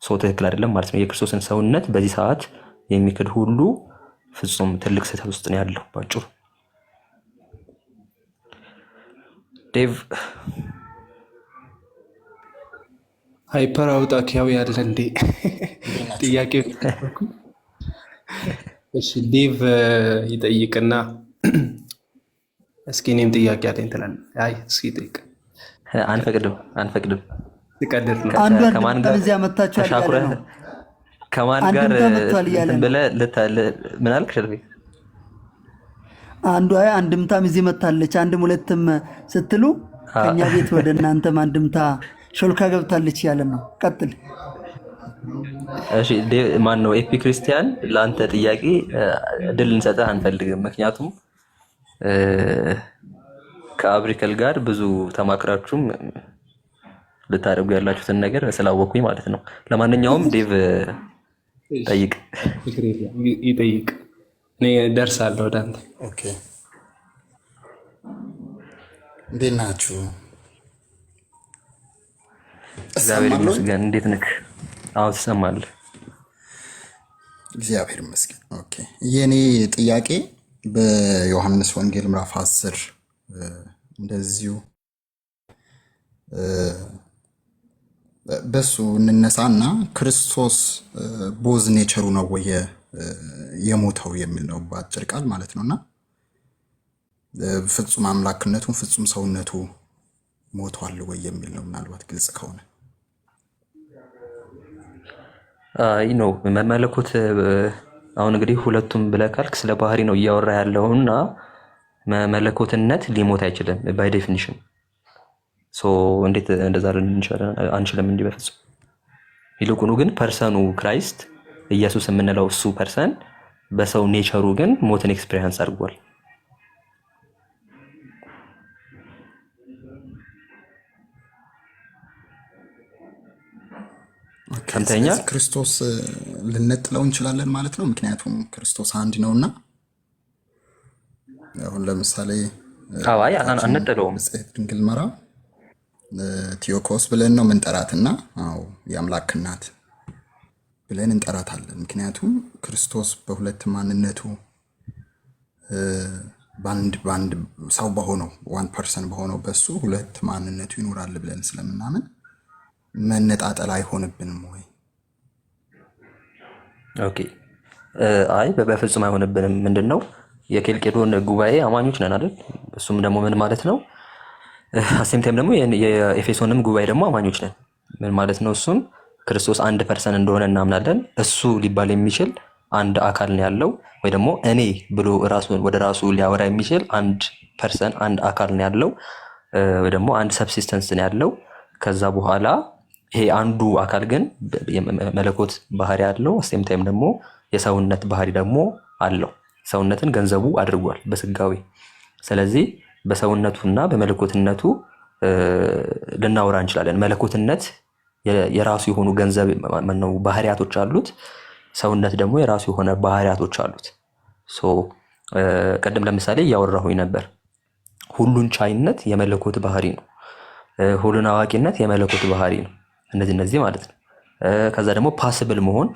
ሰው ትክክል አይደለም ማለት ነው። የክርስቶስን ሰውነት በዚህ ሰዓት የሚክድ ሁሉ ፍጹም ትልቅ ስህተት ውስጥ ነው ያለው ባጭሩ። ዴቭ ሃይፐር አውጣኪያዊ ያለ እንዴ ጥያቄው? እሺ ዴቭ ይጠይቅና እስኪ እኔም ጥያቄ አለኝ ትላለህ። አይ እስኪ ጠይቅ። አንፈቅድም። ትቀድር ነው ከማን ጋር እዚያ መታችኋል እያለ ነው። ከማን ጋር ብለህ ምን አልክ? ሸርፌ አንዱ አንድምታም እዚህ መታለች አንድም ሁለትም ስትሉ ከኛ ቤት ወደ እናንተም አንድምታ ሾልካ ገብታለች ያለ ነው። ቀጥል። እሺ ማን ነው ኤፒ ክርስቲያን? ለአንተ ጥያቄ ድል እንሰጥህ አንፈልግም። ምክንያቱም ከአብሪከል ጋር ብዙ ተማክራችሁም ልታደርጉ ያላችሁትን ነገር ስላወኩኝ ማለት ነው። ለማንኛውም ዴቭ ጠይቅ። ይጠይቅ። እኔ ደርሳለሁ ወደ አንተ። ኦኬ እንዴት ናችሁ? እግዚአብሔር ይመስገን። እንዴት ነህ? አዎ ትሰማለህ? እግዚአብሔር ይመስገን። ኦኬ የኔ ጥያቄ በዮሐንስ ወንጌል ምዕራፍ 10 እንደዚሁ በሱ እንነሳና ክርስቶስ ቦዝ ኔቸሩ ነው ወይ የሞተው የሚል ነው በአጭር ቃል ማለት ነውና ፍጹም አምላክነቱን ፍጹም ሰውነቱ ሞቷል ወይ የሚል ነው። ምናልባት ግልጽ ከሆነ አይ ነው መመለኮት። አሁን እንግዲህ ሁለቱም ብለህ ካልክ ስለ ባህሪ ነው እያወራ ያለውና መለኮትነት ሊሞት አይችልም ባይ ዴፊኒሽን። ሶ እንዴት እንደዛ አንችልም እንዲህ በፍጹም። ይልቁኑ ግን ፐርሰኑ ክራይስት ኢየሱስ የምንለው እሱ ፐርሰን በሰው ኔቸሩ ግን ሞትን ኤክስፒሪየንስ አድርጓል። ከንተኛ ክርስቶስ ልንነጥለው እንችላለን ማለት ነው። ምክንያቱም ክርስቶስ አንድ ነውና አሁን ለምሳሌ አይ አንነጥለውም። ድንግል መራ ቲዮኮስ ብለን ነው ምንጠራትና የአምላክ እናት ብለን እንጠራታለን። ምክንያቱም ክርስቶስ በሁለት ማንነቱ ባንድ ሰው በሆነው ዋን ፐርሰን በሆነው በሱ ሁለት ማንነቱ ይኖራል ብለን ስለምናምን መነጣጠል አይሆንብንም ወይ? ኦኬ አይ በፍጹም አይሆንብንም። ምንድነው የኬልቄዶን ጉባኤ አማኞች ነን አይደል? እሱም ደግሞ ምን ማለት ነው? አሴምቴም ደግሞ የኤፌሶንም ጉባኤ ደግሞ አማኞች ነን። ምን ማለት ነው? እሱም ክርስቶስ አንድ ፐርሰን እንደሆነ እናምናለን። እሱ ሊባል የሚችል አንድ አካል ነው ያለው፣ ወይ ደግሞ እኔ ብሎ ወደ ራሱ ሊያወራ የሚችል አንድ ፐርሰን አንድ አካል ነው ያለው፣ ወይ ደግሞ አንድ ሰብሲስተንስ ነው ያለው። ከዛ በኋላ ይሄ አንዱ አካል ግን መለኮት ባህሪ አለው፣ አሴምቴም ደግሞ የሰውነት ባህሪ ደግሞ አለው። ሰውነትን ገንዘቡ አድርጓል በስጋዊ። ስለዚህ በሰውነቱና በመለኮትነቱ ልናወራ እንችላለን። መለኮትነት የራሱ የሆኑ ገንዘብ ነው ባህሪያቶች አሉት። ሰውነት ደግሞ የራሱ የሆነ ባህሪያቶች አሉት። ቀደም ለምሳሌ እያወራሁኝ ነበር። ሁሉን ቻይነት የመለኮት ባህሪ ነው። ሁሉን አዋቂነት የመለኮት ባህሪ ነው። እነዚህ ማለት ነው። ከዛ ደግሞ ፓስብል መሆን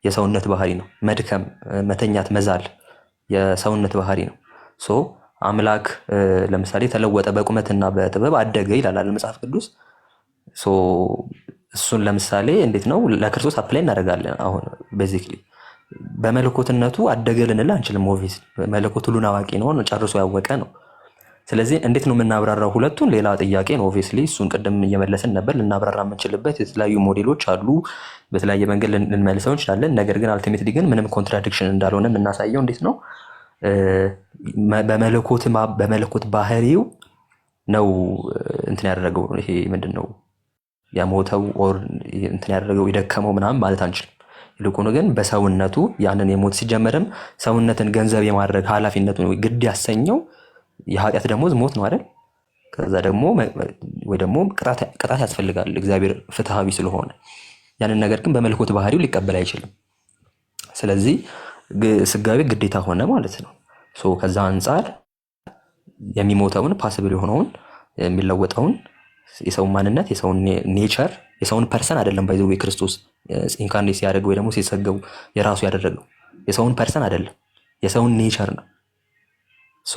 የሰውነት ባህሪ ነው። መድከም፣ መተኛት፣ መዛል የሰውነት ባህሪ ነው። አምላክ ለምሳሌ ተለወጠ በቁመትና በጥበብ አደገ ይላል መጽሐፍ ቅዱስ። እሱን ለምሳሌ እንዴት ነው ለክርስቶስ አፕላይ እናደርጋለን? አሁን ቤዚክሊ በመለኮትነቱ አደገ ልንል አንችልም። ኦብቪየስ መለኮት ሁሉን አዋቂ ነው፣ ጨርሶ ያወቀ ነው። ስለዚህ እንዴት ነው የምናብራራው? ሁለቱን ሌላ ጥያቄ ነው። ኦብቪየስሊ እሱን ቅድም እየመለስን ነበር። ልናብራራ የምንችልበት የተለያዩ ሞዴሎች አሉ። በተለያየ መንገድ ልንመልሰው እንችላለን። ነገር ግን አልቲሜትሊ ግን ምንም ኮንትራዲክሽን እንዳልሆነ የምናሳየው እንዴት ነው በመለኮት ባህሪው ነው እንትን ያደረገው። ይሄ ምንድነው ያሞተው ኦር እንትን ያደረገው የደከመው ምናምን ማለት አንችልም። ይልቁኑ ግን በሰውነቱ ያንን የሞት ሲጀመርም ሰውነትን ገንዘብ የማድረግ ኃላፊነቱ ነው ግድ ያሰኘው። የኃጢአት ደሞዝ ሞት ነው አይደል? ከዛ ደግሞ ወይ ደግሞ ቅጣት ያስፈልጋል እግዚአብሔር ፍትሃዊ ስለሆነ። ያንን ነገር ግን በመለኮት ባህሪው ሊቀበል አይችልም። ስለዚህ ስጋዊ ግዴታ ሆነ ማለት ነው። ከዛ አንጻር የሚሞተውን ፓስብል የሆነውን የሚለወጠውን የሰው ማንነት የሰው ኔቸር የሰውን ፐርሰን አይደለም ባይዘው የክርስቶስ ኢንካርኔት ሲያደርግ ወይ ደግሞ ሲሰገው የራሱ ያደረገው የሰውን ፐርሰን አይደለም፣ የሰውን ኔቸር ነው። ሶ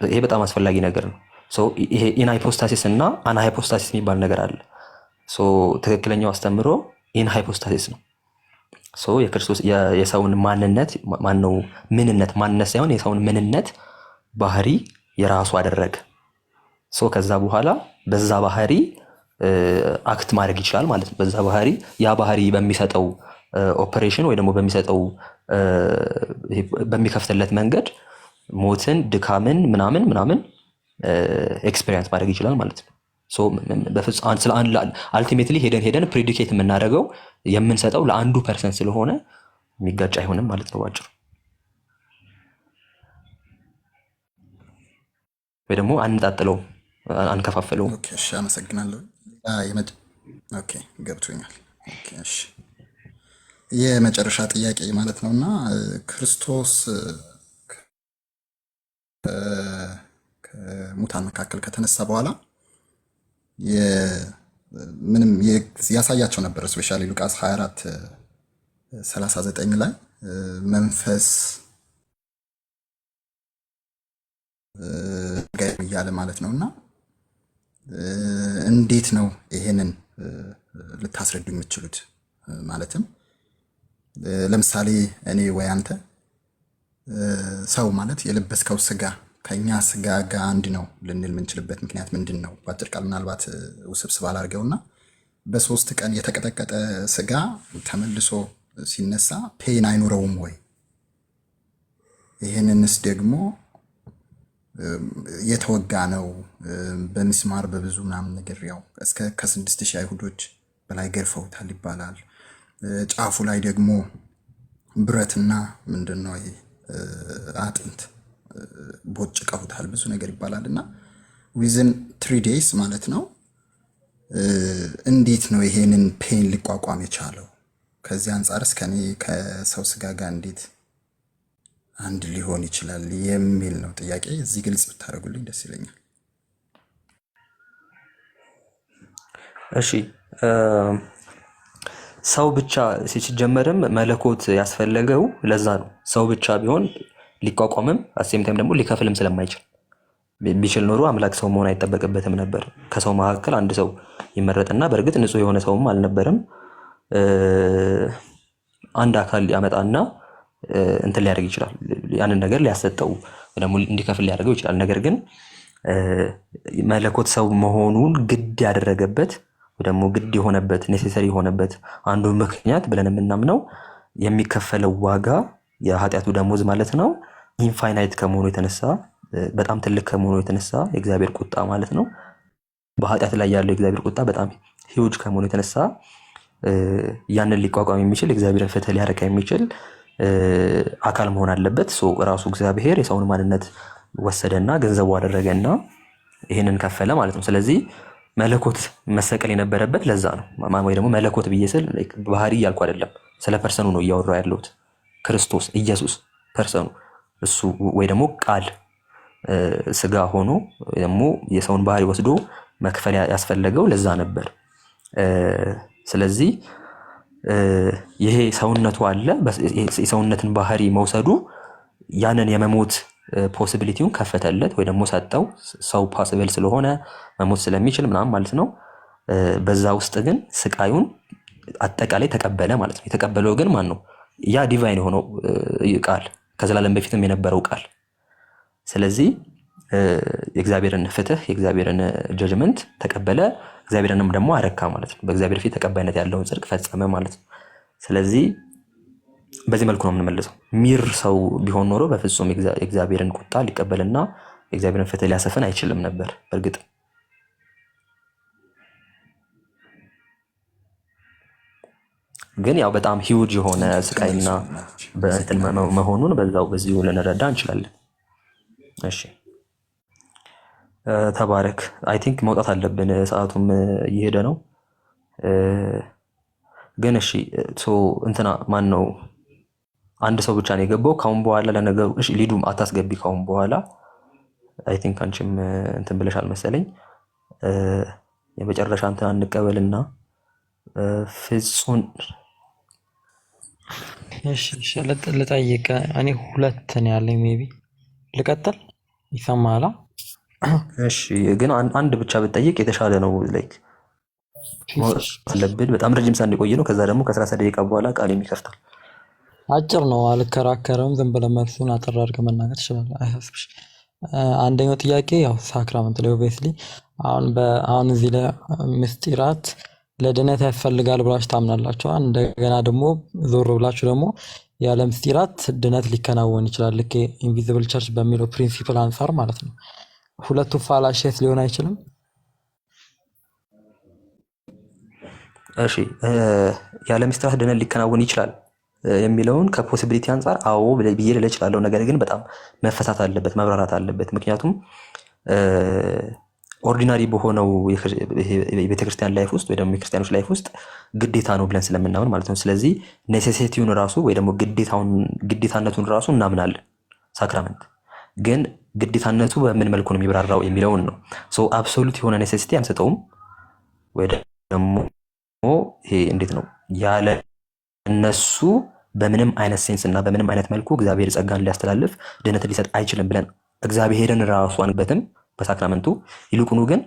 ይሄ በጣም አስፈላጊ ነገር ነው። ሶ ይሄ ኢን ሃይፖስታሲስ እና አና ሃይፖስታሲስ የሚባል ነገር አለ። ሶ ትክክለኛው አስተምሮ ኢን ሃይፖስታሲስ ነው። ሶ የክርስቶስ የሰውን ማንነት ማነው ማንነት ሳይሆን የሰውን ምንነት ባህሪ የራሱ አደረገ። ሶ ከዛ በኋላ በዛ ባህሪ አክት ማድረግ ይችላል ማለት ነው። በዛ ባህሪ ያ ባህሪ በሚሰጠው ኦፐሬሽን ወይ ደግሞ በሚሰጠው በሚከፍትለት መንገድ ሞትን፣ ድካምን ምናምን ኤክስፔሪየንስ ማድረግ ይችላል ማለት ነው። ሶ ስለ አልቲሜትሊ ሄደን ፕሪዲኬት የምናደርገው የምንሰጠው ለአንዱ ፐርሰን ስለሆነ የሚጋጭ አይሆንም ማለት ነው ባጭሩ። ወይ ደግሞ አንጣጥለውም፣ አንከፋፍለውም። ኦኬ እሺ፣ አመሰግናለሁ። ኦኬ ገብቶኛል። ኦኬ እሺ፣ የመጨረሻ ጥያቄ ማለት ነውና ክርስቶስ ከሙታን መካከል ከተነሳ በኋላ ምንም ያሳያቸው ነበር። ስፔሻሊ ሉቃስ 24:39 ላይ መንፈስ እያለ ማለት ነውና እንዴት ነው ይሄንን ልታስረዱ የምትችሉት? ማለትም ለምሳሌ እኔ ወይ አንተ ሰው ማለት የለበስከው ስጋ ከኛ ስጋ ጋር አንድ ነው ልንል የምንችልበት ምክንያት ምንድን ነው? በአጭር ቃል ምናልባት ውስብስብ አላርገውና በ3 ቀን የተቀጠቀጠ ስጋ ተመልሶ ሲነሳ ፔን አይኖረውም ወይ? ይህንንስ ደግሞ የተወጋ ነው በሚስማር በብዙ ምናምን ነገር ያው እስከ ከ6000 አይሁዶች በላይ ገርፈውታል ይባላል። ጫፉ ላይ ደግሞ ብረትና ምንድነው ይሄ አጥንት ቦጭቀውታል ብዙ ነገር ይባላልና ዊዝን 3 days ማለት ነው። እንዴት ነው ይሄንን ፔን ሊቋቋም የቻለው? ከዚህ አንጻርስ ከኔ ከሰው ስጋ ጋር እንዴት አንድ ሊሆን ይችላል የሚል ነው ጥያቄ። እዚህ ግልጽ ብታደርጉልኝ ደስ ይለኛል። እሺ ሰው ብቻ ሲጀመርም መለኮት ያስፈለገው ለዛ ነው። ሰው ብቻ ቢሆን ሊቋቋምም አሴም ታይም ደግሞ ሊከፍልም ስለማይችል ቢችል ኖሮ አምላክ ሰው መሆን አይጠበቅበትም ነበር። ከሰው መካከል አንድ ሰው ይመረጥና በእርግጥ ንጹህ የሆነ ሰውም አልነበረም። አንድ አካል ያመጣና እንትን ሊያደርግ ይችላል፣ ያንን ነገር ሊያሰጠው ደግሞ እንዲከፍል ሊያደርገው ይችላል። ነገር ግን መለኮት ሰው መሆኑን ግድ ያደረገበት ደግሞ ግድ የሆነበት ኔሴሰሪ የሆነበት አንዱ ምክንያት ብለን የምናምነው የሚከፈለው ዋጋ የኃጢአቱ ደሞዝ ማለት ነው ኢንፋይናይት ከመሆኑ የተነሳ በጣም ትልቅ ከመሆኑ የተነሳ የእግዚአብሔር ቁጣ ማለት ነው። በኃጢአት ላይ ያለው የእግዚአብሔር ቁጣ በጣም ሂውጅ ከመሆኑ የተነሳ ያንን ሊቋቋም የሚችል እግዚአብሔርን ፍትህ ሊያረካ የሚችል አካል መሆን አለበት። ራሱ እግዚአብሔር የሰውን ማንነት ወሰደና ገንዘቡ አደረገና ይሄንን ከፈለ ማለት ነው። ስለዚህ መለኮት መሰቀል የነበረበት ለዛ ነው። ወይ ደግሞ መለኮት ብዬ ስል ባህሪ እያልኩ አይደለም፣ ስለ ፐርሰኑ ነው እያወራሁ ያለሁት። ክርስቶስ ኢየሱስ ፐርሰኑ እሱ ወይ ደግሞ ቃል ስጋ ሆኖ ወይ ደግሞ የሰውን ባህሪ ወስዶ መክፈል ያስፈለገው ለዛ ነበር። ስለዚህ ይሄ ሰውነቱ አለ፣ የሰውነትን ባህሪ መውሰዱ ያንን የመሞት ፖሲቢሊቲውን ከፈተለት ወይ ደግሞ ሰጠው። ሰው ፖሲብል ስለሆነ መሞት ስለሚችል ምናምን ማለት ነው። በዛ ውስጥ ግን ስቃዩን አጠቃላይ ተቀበለ ማለት ነው። የተቀበለው ግን ማን ነው? ያ ዲቫይን የሆነው ቃል ከዘላለም በፊትም የነበረው ቃል። ስለዚህ የእግዚአብሔርን ፍትህ የእግዚአብሔርን ጀጅመንት ተቀበለ፣ እግዚአብሔርንም ደግሞ አረካ ማለት ነው። በእግዚአብሔር ፊት ተቀባይነት ያለውን ጽድቅ ፈጸመ ማለት ነው። ስለዚህ በዚህ መልኩ ነው የምንመልሰው። ሚር ሰው ቢሆን ኖሮ በፍጹም የእግዚአብሔርን ቁጣ ሊቀበልና የእግዚአብሔርን ፍትህ ሊያሰፍን አይችልም ነበር። በእርግጥ ግን ያው በጣም ሂውጅ የሆነ ስቃይና በእንትን መሆኑን በዚሁ ልንረዳ እንችላለን። እሺ ተባረክ። አይ ቲንክ መውጣት አለብን፣ ሰዓቱም እየሄደ ነው። ግን እሺ እንትና ማን ነው? አንድ ሰው ብቻ ነው የገባው ካሁን በኋላ ለነገሩ። እሺ ሊዱም አታስገቢ ካሁን በኋላ። አይ ቲንክ አንቺም እንትን ብለሻል መሰለኝ። የመጨረሻ እንትን እንቀበልና ፍጹም እሺ ልጠይቅ። እኔ ሁለት ነው ያለኝ። ሜቢ ልቀጥል? ይሰማላ? እሺ ግን አንድ ብቻ ብትጠይቅ የተሻለ ነው። ላይክ አለብን በጣም ረጅም ሰዓት እንዲቆይ ነው። ከዛ ደግሞ ከ30 ደቂቃ በኋላ ቃል የሚከፍታል። አጭር ነው፣ አልከራከረም። ዝም ብለህ መልሱን አጠር አድርገህ መናገር ትችላለህ፣ አያሳስብሽ። አንደኛው ጥያቄ ያው ሳክራመንት ላይ ኦብቪየስሊ አሁን እዚህ ላይ ምስጢራት ለድነት ያስፈልጋል ብላችሁ ታምናላችሁ። እንደገና ደግሞ ዞር ብላችሁ ደግሞ ያለ ምስጢራት ድነት ሊከናወን ይችላል፣ ልክ ኢንቪዚብል ቸርች በሚለው ፕሪንሲፕል አንፃር ማለት ነው። ሁለቱ ፋላሽስ ሊሆን አይችልም? እሺ ያለ ምስጢራት ድነት ሊከናወን ይችላል የሚለውን ከፖሲቢሊቲ አንፃር አዎ ብዬ ልል እችላለሁ። ነገር ግን በጣም መፈታት አለበት፣ መብራራት አለበት። ምክንያቱም ኦርዲናሪ በሆነው የቤተክርስቲያን ላይፍ ውስጥ ወይ ደግሞ የክርስቲያኖች ላይፍ ውስጥ ግዴታ ነው ብለን ስለምናምን ማለት ነው። ስለዚህ ኔሴሲቲውን ራሱ ወይ ደግሞ ግዴታነቱን ራሱ እናምናለን። ሳክራመንት ግን ግዴታነቱ በምን መልኩ ነው የሚብራራው የሚለውን ነው። ሶ አብሶሉት የሆነ ኔሴሲቲ አንሰጠውም። ወይ ደግሞ ይሄ እንዴት ነው ያለ እነሱ በምንም አይነት ሴንስ እና በምንም አይነት መልኩ እግዚአብሔር ጸጋን ሊያስተላልፍ ድነትን ሊሰጥ አይችልም ብለን እግዚአብሔርን ራሱ አንበትም በሳክራመንቱ። ይልቁኑ ግን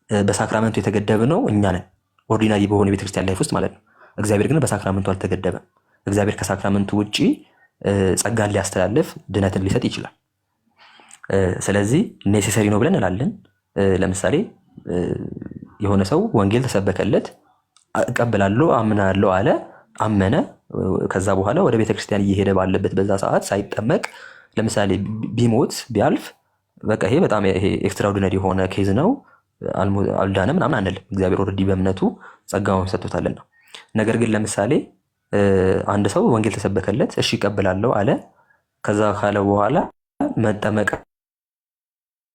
በሳክራመንቱ የተገደብነው እኛ ነን፣ ኦርዲናሪ በሆነ የቤተክርስቲያን ላይፍ ውስጥ ማለት ነው። እግዚአብሔር ግን በሳክራመንቱ አልተገደበም። እግዚአብሔር ከሳክራመንቱ ውጪ ጸጋን ሊያስተላልፍ ድነትን ሊሰጥ ይችላል። ስለዚህ ኔሴሰሪ ነው ብለን እንላለን። ለምሳሌ የሆነ ሰው ወንጌል ተሰበከለት፣ እቀበላለሁ አምናለሁ አለ፣ አመነ። ከዛ በኋላ ወደ ቤተክርስቲያን እየሄደ ባለበት በዛ ሰዓት ሳይጠመቅ ለምሳሌ ቢሞት ቢያልፍ በቃ ይሄ በጣም ይሄ ኤክስትራኦርዲናሪ የሆነ ኬዝ ነው፣ አልዳነም ምናምን አንልም። እግዚአብሔር ኦልሬዲ በእምነቱ ጸጋውን ሰጥቶታልና። ነገር ግን ለምሳሌ አንድ ሰው ወንጌል ተሰበከለት፣ እሺ እቀበላለሁ አለ። ከዛ ካለ በኋላ መጠመቅ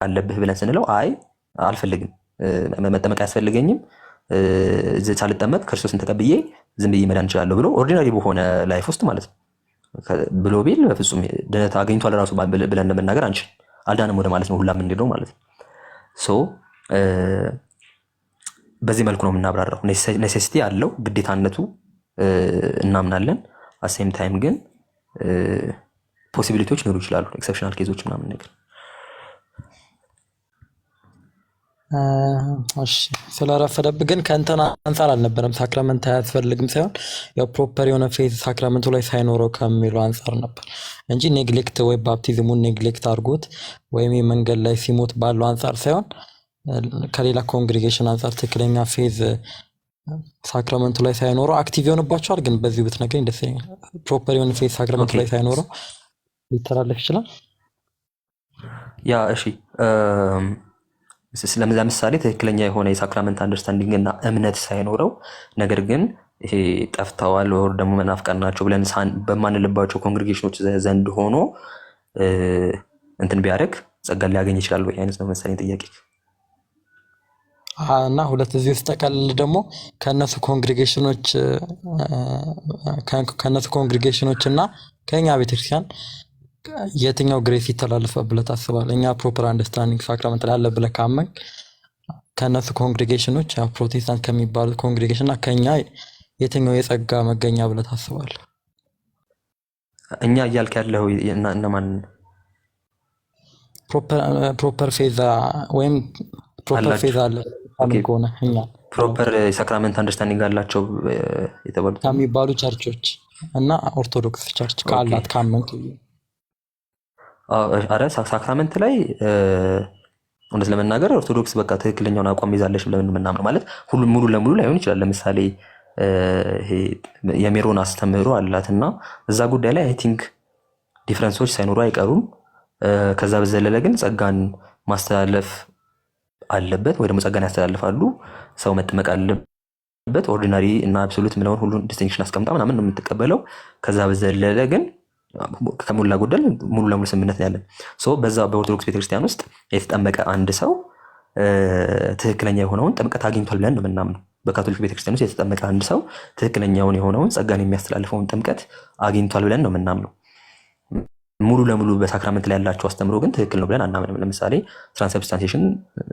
አለብህ ብለን ስንለው አይ አልፈልግም፣ መጠመቅ አያስፈልገኝም፣ ሳልጠመቅ ክርስቶስን ተቀብዬ ዝም ብዬ መዳን እችላለሁ ብሎ ኦርዲናሪ በሆነ ላይፍ ውስጥ ማለት ነው ብሎ ቢል በፍጹም ድነት አገኝቷል ራሱ ብለን ለመናገር አንችልም። አልዳንም ወደ ማለት ነው ሁላ ምንድነው ማለት ነው። ሶ በዚህ መልኩ ነው የምናብራራው። ኔሴሲቲ አለው ግዴታነቱ እናምናለን። አሴም ታይም ግን ፖሲቢሊቲዎች ሊኖሩ ይችላሉ፣ ኤክሰፕሽናል ኬዞች ምናምን ነገር። እሺ ስለረፈደብህ ግን ከእንትን አንፃር አልነበረም ሳክራመንት አያስፈልግም ሳይሆን ያው ፕሮፐር የሆነ ፌዝ ሳክራመንቱ ላይ ሳይኖረው ከሚለው አንፃር ነበር እንጂ ኔግሌክት ወይ ባፕቲዝሙን ኔግሌክት አድርጎት ወይም የመንገድ ላይ ሲሞት ባለው አንፃር ሳይሆን ከሌላ ኮንግሪጌሽን አንፃር ትክክለኛ ፌዝ ሳክራመንቱ ላይ ሳይኖረው አክቲቭ ይሆንባቸዋል። ግን በዚህ ብትነግረኝ ደስ ይለኛል። ፕሮፐር የሆነ ፌዝ ሳክራመንቱ ላይ ሳይኖረው ሊተላለፍ ይችላል። ያ እሺ ለምሳሌ ትክክለኛ የሆነ የሳክራመንት አንደርስታንዲንግ እና እምነት ሳይኖረው ነገር ግን ይሄ ጠፍተዋል ወር ደግሞ መናፍቃን ናቸው ብለን በማንልባቸው ኮንግሪጌሽኖች ዘንድ ሆኖ እንትን ቢያደርግ ጸጋ ሊያገኝ ይችላል ወይ አይነት ነው መሰለኝ ጥያቄ። እና ሁለት እዚህ ውስጥ ጠቀልል ደግሞ ከነሱ ኮንግሪጌሽኖች እና ከኛ ቤተክርስቲያን የትኛው ግሬስ ይተላለፋል ብለህ ታስባለህ? እኛ ፕሮፐር አንደርስታንዲንግ ሳክራመንት ላይ አለ ብለህ ካመንክ ከነሱ ኮንግሪጌሽኖች ያው ፕሮቴስታንት ከሚባሉት ኮንግሪጌሽን እና ከኛ የትኛው የጸጋ መገኛ ብለህ ታስባለህ? እኛ እያልክ ያለው እነማን? ፕሮፐር ፌዝ ወይም ፕሮፐር ፌዝ አለ ከሆነ እኛ ፕሮፐር የሳክራመንት አንደርስታንዲንግ አላቸው የተባሉት ከሚባሉ ቸርቾች እና ኦርቶዶክስ ቸርች ካላት ካመንክ አረ ሳክራመንት ላይ እውነት ለመናገር ኦርቶዶክስ በቃ ትክክለኛውን አቋም ይዛለች ብለን የምናምነው ማለት ሁሉ ሙሉ ለሙሉ ላይሆን ይችላል። ለምሳሌ ይሄ የሜሮን አስተምህሮ አላትና እዛ ጉዳይ ላይ አይ ቲንክ ዲፍረንሶች ሳይኖሩ አይቀሩም። ከዛ በዘለለ ግን ጸጋን ማስተላለፍ አለበት ወይ ደግሞ ጸጋን ያስተላልፋሉ። ሰው መጠመቅ አለበት። ኦርዲናሪ እና አብሶሉት ምለውን ሁሉ ዲስቲንክሽን አስቀምጣ ምናምን ነው የምትቀበለው። ከዛ በዘለለ ግን ከሞላ ጎደል ሙሉ ለሙሉ ስምምነት ያለን በዛ በኦርቶዶክስ ቤተክርስቲያን ውስጥ የተጠመቀ አንድ ሰው ትክክለኛ የሆነውን ጥምቀት አግኝቷል ብለን ነው የምናምነው። በካቶሊክ ቤተክርስቲያን ውስጥ የተጠመቀ አንድ ሰው ትክክለኛውን የሆነውን ጸጋን የሚያስተላልፈውን ጥምቀት አግኝቷል ብለን ነው የምናምነው። ሙሉ ለሙሉ በሳክራመንት ላይ ያላቸው አስተምሮ ግን ትክክል ነው ብለን አናምንም። ለምሳሌ ትራንስብስታንሲዬሽን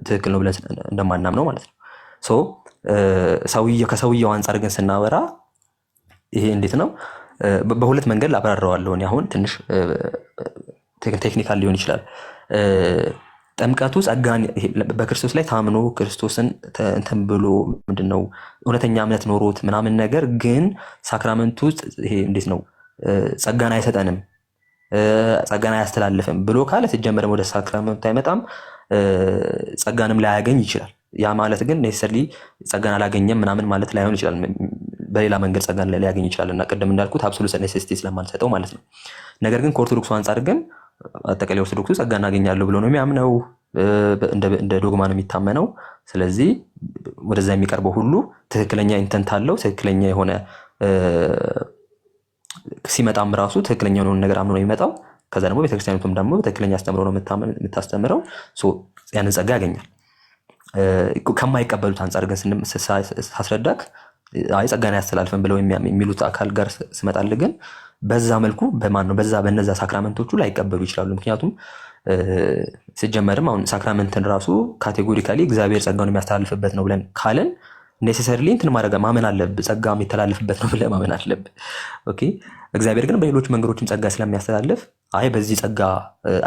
ትክክል ነው ብለን እንደማናምነው ማለት ነው። ከሰውየው አንጻር ግን ስናወራ ይሄ እንዴት ነው? በሁለት መንገድ ላብራራዋለሁ። እኔ አሁን ትንሽ ቴክኒካል ሊሆን ይችላል። ጥምቀቱ ጸጋን በክርስቶስ ላይ ታምኖ ክርስቶስን እንትን ብሎ ምንድነው እውነተኛ እምነት ኖሮት ምናምን ነገር ግን ሳክራመንቱ ይሄ እንዴት ነው ጸጋን አይሰጠንም ጸጋን አያስተላልፍም ብሎ ካለ ሲጀመርም ወደ ሳክራመንቱ አይመጣም፣ ጸጋንም ላያገኝ ይችላል። ያ ማለት ግን ኔሰሰርሊ ጸጋን አላገኘም ምናምን ማለት ላይሆን ይችላል። በሌላ መንገድ ጸጋን ሊያገኝ ይችላል እና ቅድም እንዳልኩት አብሶሉት ኔሴሲቲ ስለማልሰጠው ማለት ነው። ነገር ግን ከኦርቶዶክሱ አንጻር ግን አጠቃላይ ኦርቶዶክሱ ጸጋ እናገኛለሁ ብሎ ነው የሚያምነው፣ እንደ ዶግማ ነው የሚታመነው። ስለዚህ ወደዛ የሚቀርበው ሁሉ ትክክለኛ ኢንተንት አለው፣ ትክክለኛ የሆነ ሲመጣም ራሱ ትክክለኛ የሆነ ነገር አምኖ ነው የሚመጣው። ከዛ ደግሞ ቤተክርስቲያኒቱም ደግሞ ትክክለኛ አስተምሮ ነው የምታስተምረው፣ ያንን ጸጋ ያገኛል። ከማይቀበሉት አንጻር ግን ሳስረዳክ አይ ጸጋን አያስተላልፍም ብለው የሚሉት አካል ጋር ስመጣል ግን በዛ መልኩ በነዛ ሳክራመንቶቹ ላይቀበሉ ይችላሉ። ምክንያቱም ሲጀመርም አሁን ሳክራመንትን ራሱ ካቴጎሪካሊ እግዚአብሔር ጸጋውን የሚያስተላልፍበት ነው ብለን ካለን ኔሴሰርሊ እንትን ማድረግ ማመን አለብህ፣ ጸጋ የሚተላለፍበት ነው ብለህ ማመን አለብህ። ኦኬ እግዚአብሔር ግን በሌሎች መንገዶችም ጸጋ ስለሚያስተላልፍ አይ በዚህ ጸጋ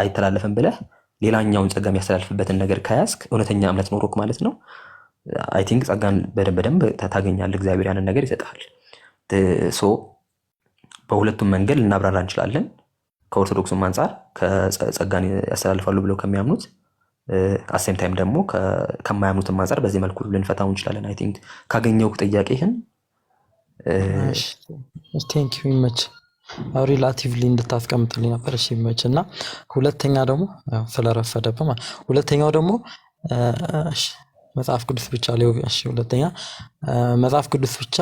አይተላለፍም ብለህ ሌላኛውን ጸጋ የሚያስተላልፍበትን ነገር ከያዝክ እውነተኛ እምነት ኖሮክ ማለት ነው አይ ቲንክ ጸጋን በደንብ ታገኛለህ። እግዚአብሔር ያንን ነገር ይሰጥሃል። ሶ በሁለቱም መንገድ ልናብራራ እንችላለን። ከኦርቶዶክሱም አንጻር ከጸጋን ያስተላልፋሉ ብለው ከሚያምኑት አሴም ታይም ደግሞ ከማያምኑትም አንጻር በዚህ መልኩ ልንፈታው እንችላለን። አይ ቲንክ ካገኘው ጥያቄህን ቴንክ ዩ ይመች ሪላቲቭሊ እንድታስቀምጥልኝ ነበር። እሺ ይመች እና ሁለተኛ ደግሞ ስለረፈደብህ ሁለተኛው ደግሞ መጽሐፍ ቅዱስ ብቻ ላይ እሺ ሁለተኛ መጽሐፍ ቅዱስ ብቻ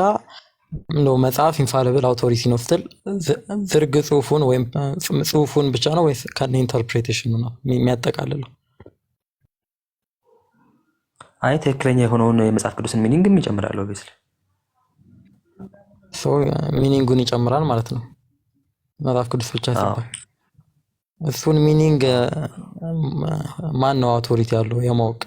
ነው መጽሐፍ ኢንፋሊብል አውቶሪቲ ነው ስትል ዝርግ ጽሁፉን ወይም ጽሁፉን ብቻ ነው ወይስ ከነ ኢንተርፕሬቴሽኑ ነው የሚያጠቃልለው? አይ ትክክለኛ የሆነውን የመጽሐፍ ቅዱስን ሚኒንግም ይጨምራል። ኦብቪስሊ ሚኒንጉን ይጨምራል ማለት ነው መጽሐፍ ቅዱስ ብቻ ሲባል። እሱን ሚኒንግ ማን ነው አውቶሪቲ ያለው የማወቅ?